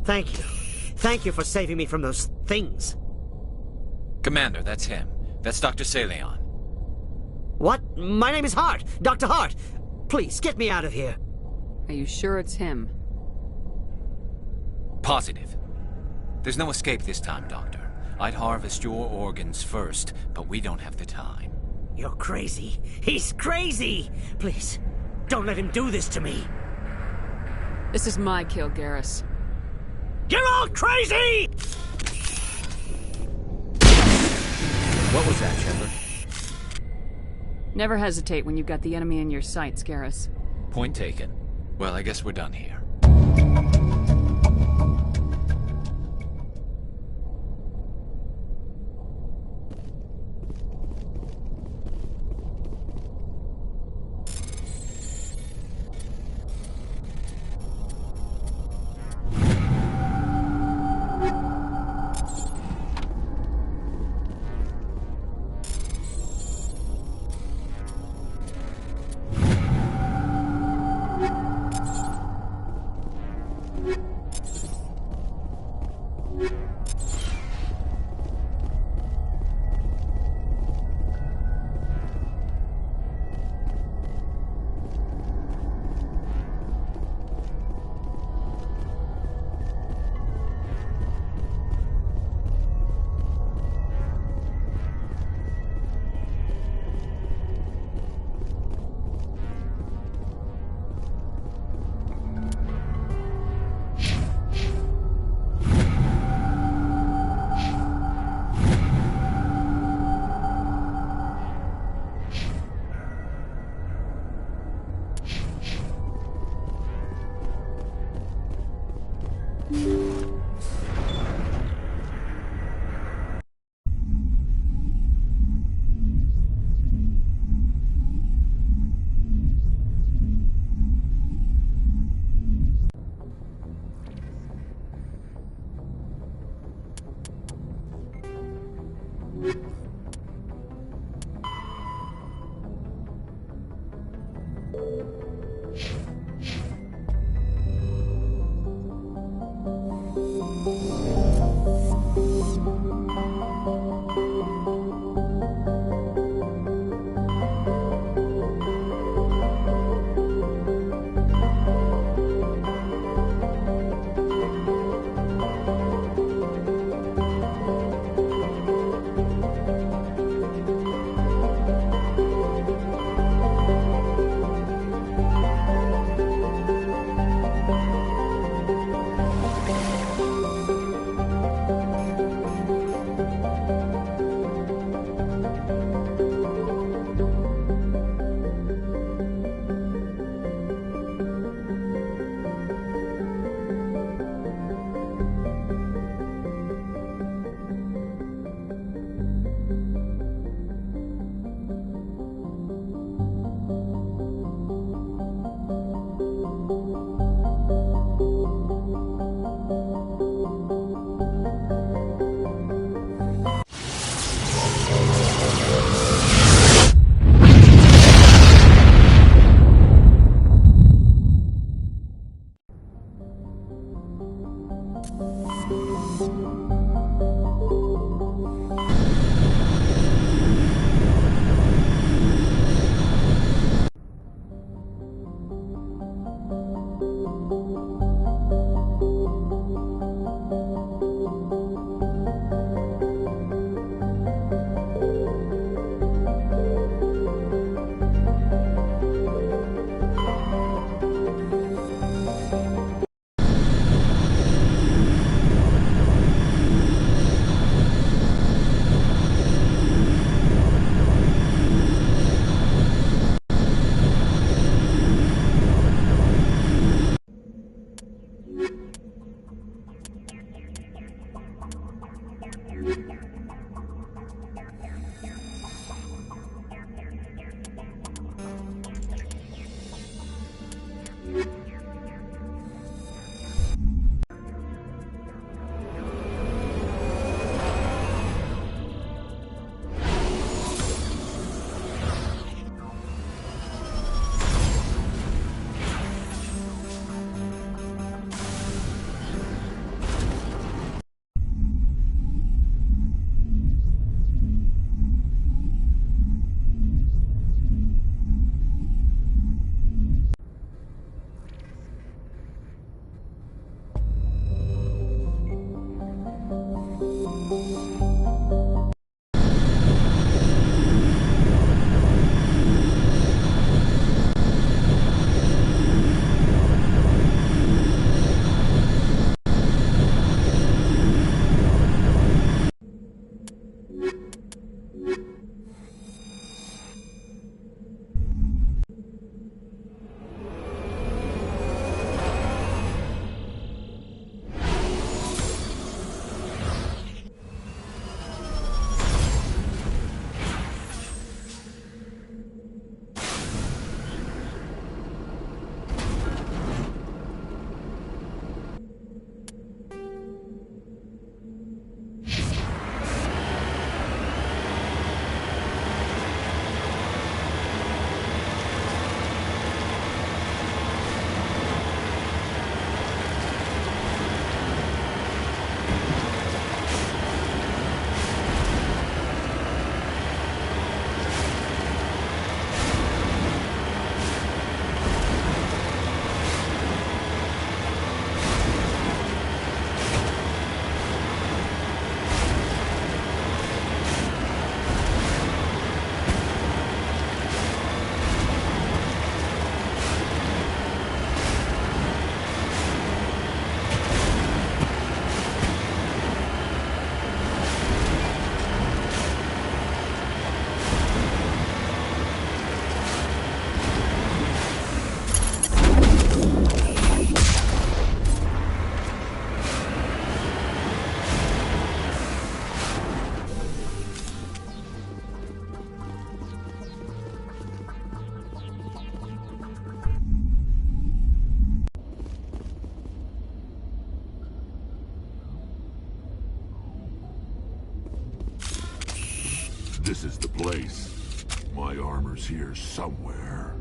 Thank you. Thank you for saving me from those things. Commander, that's him. That's Dr. Saleon. What? My name is Hart. Dr. Hart. Please, get me out of here. Are you sure it's him? Positive. There's no escape this time, Doctor. I'd harvest your organs first, but we don't have the time. You're crazy. He's crazy! Please, don't let him do this to me. This is my kill, Garrus. You're all crazy! What was that, Shepard? Never hesitate when you've got the enemy in your sights, Garrus. Point taken. Well, I guess we're done here. This is the place. My armor's here somewhere.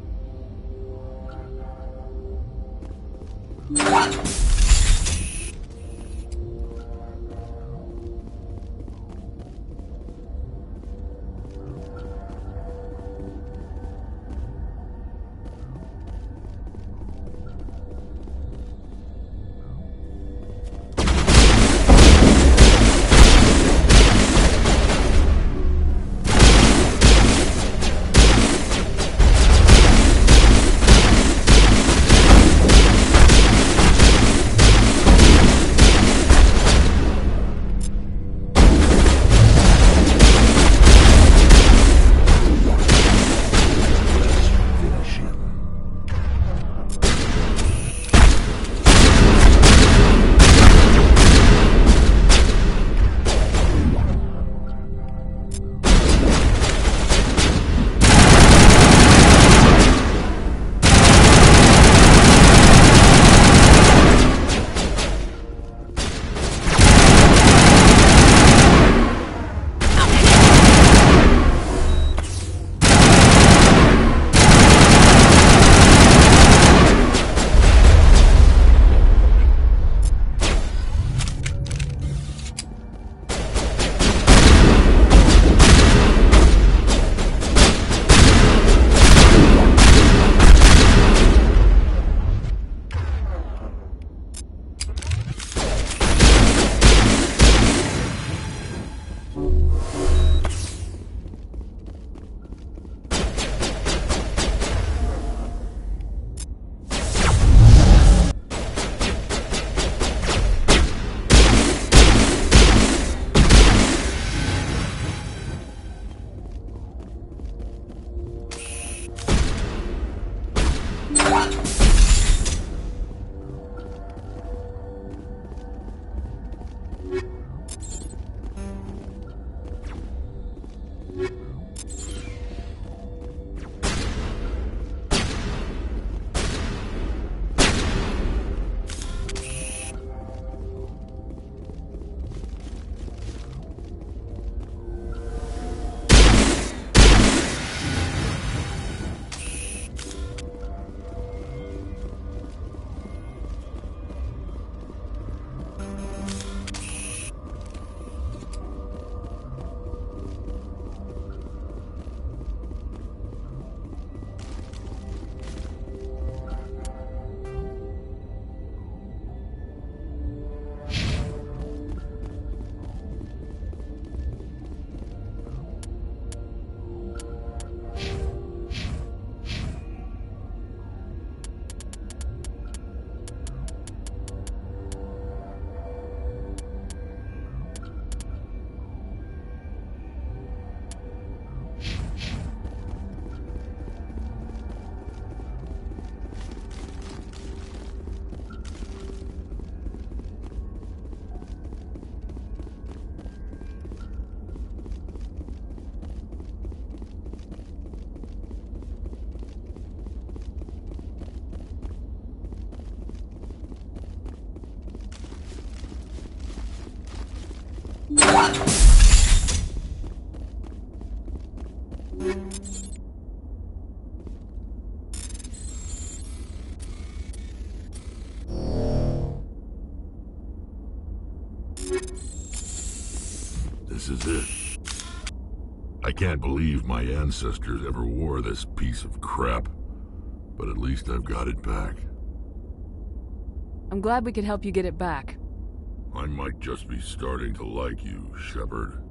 This is it. I can't believe my ancestors ever wore this piece of crap, but at least I've got it back. I'm glad we could help you get it back. I might just be starting to like you, Shepard.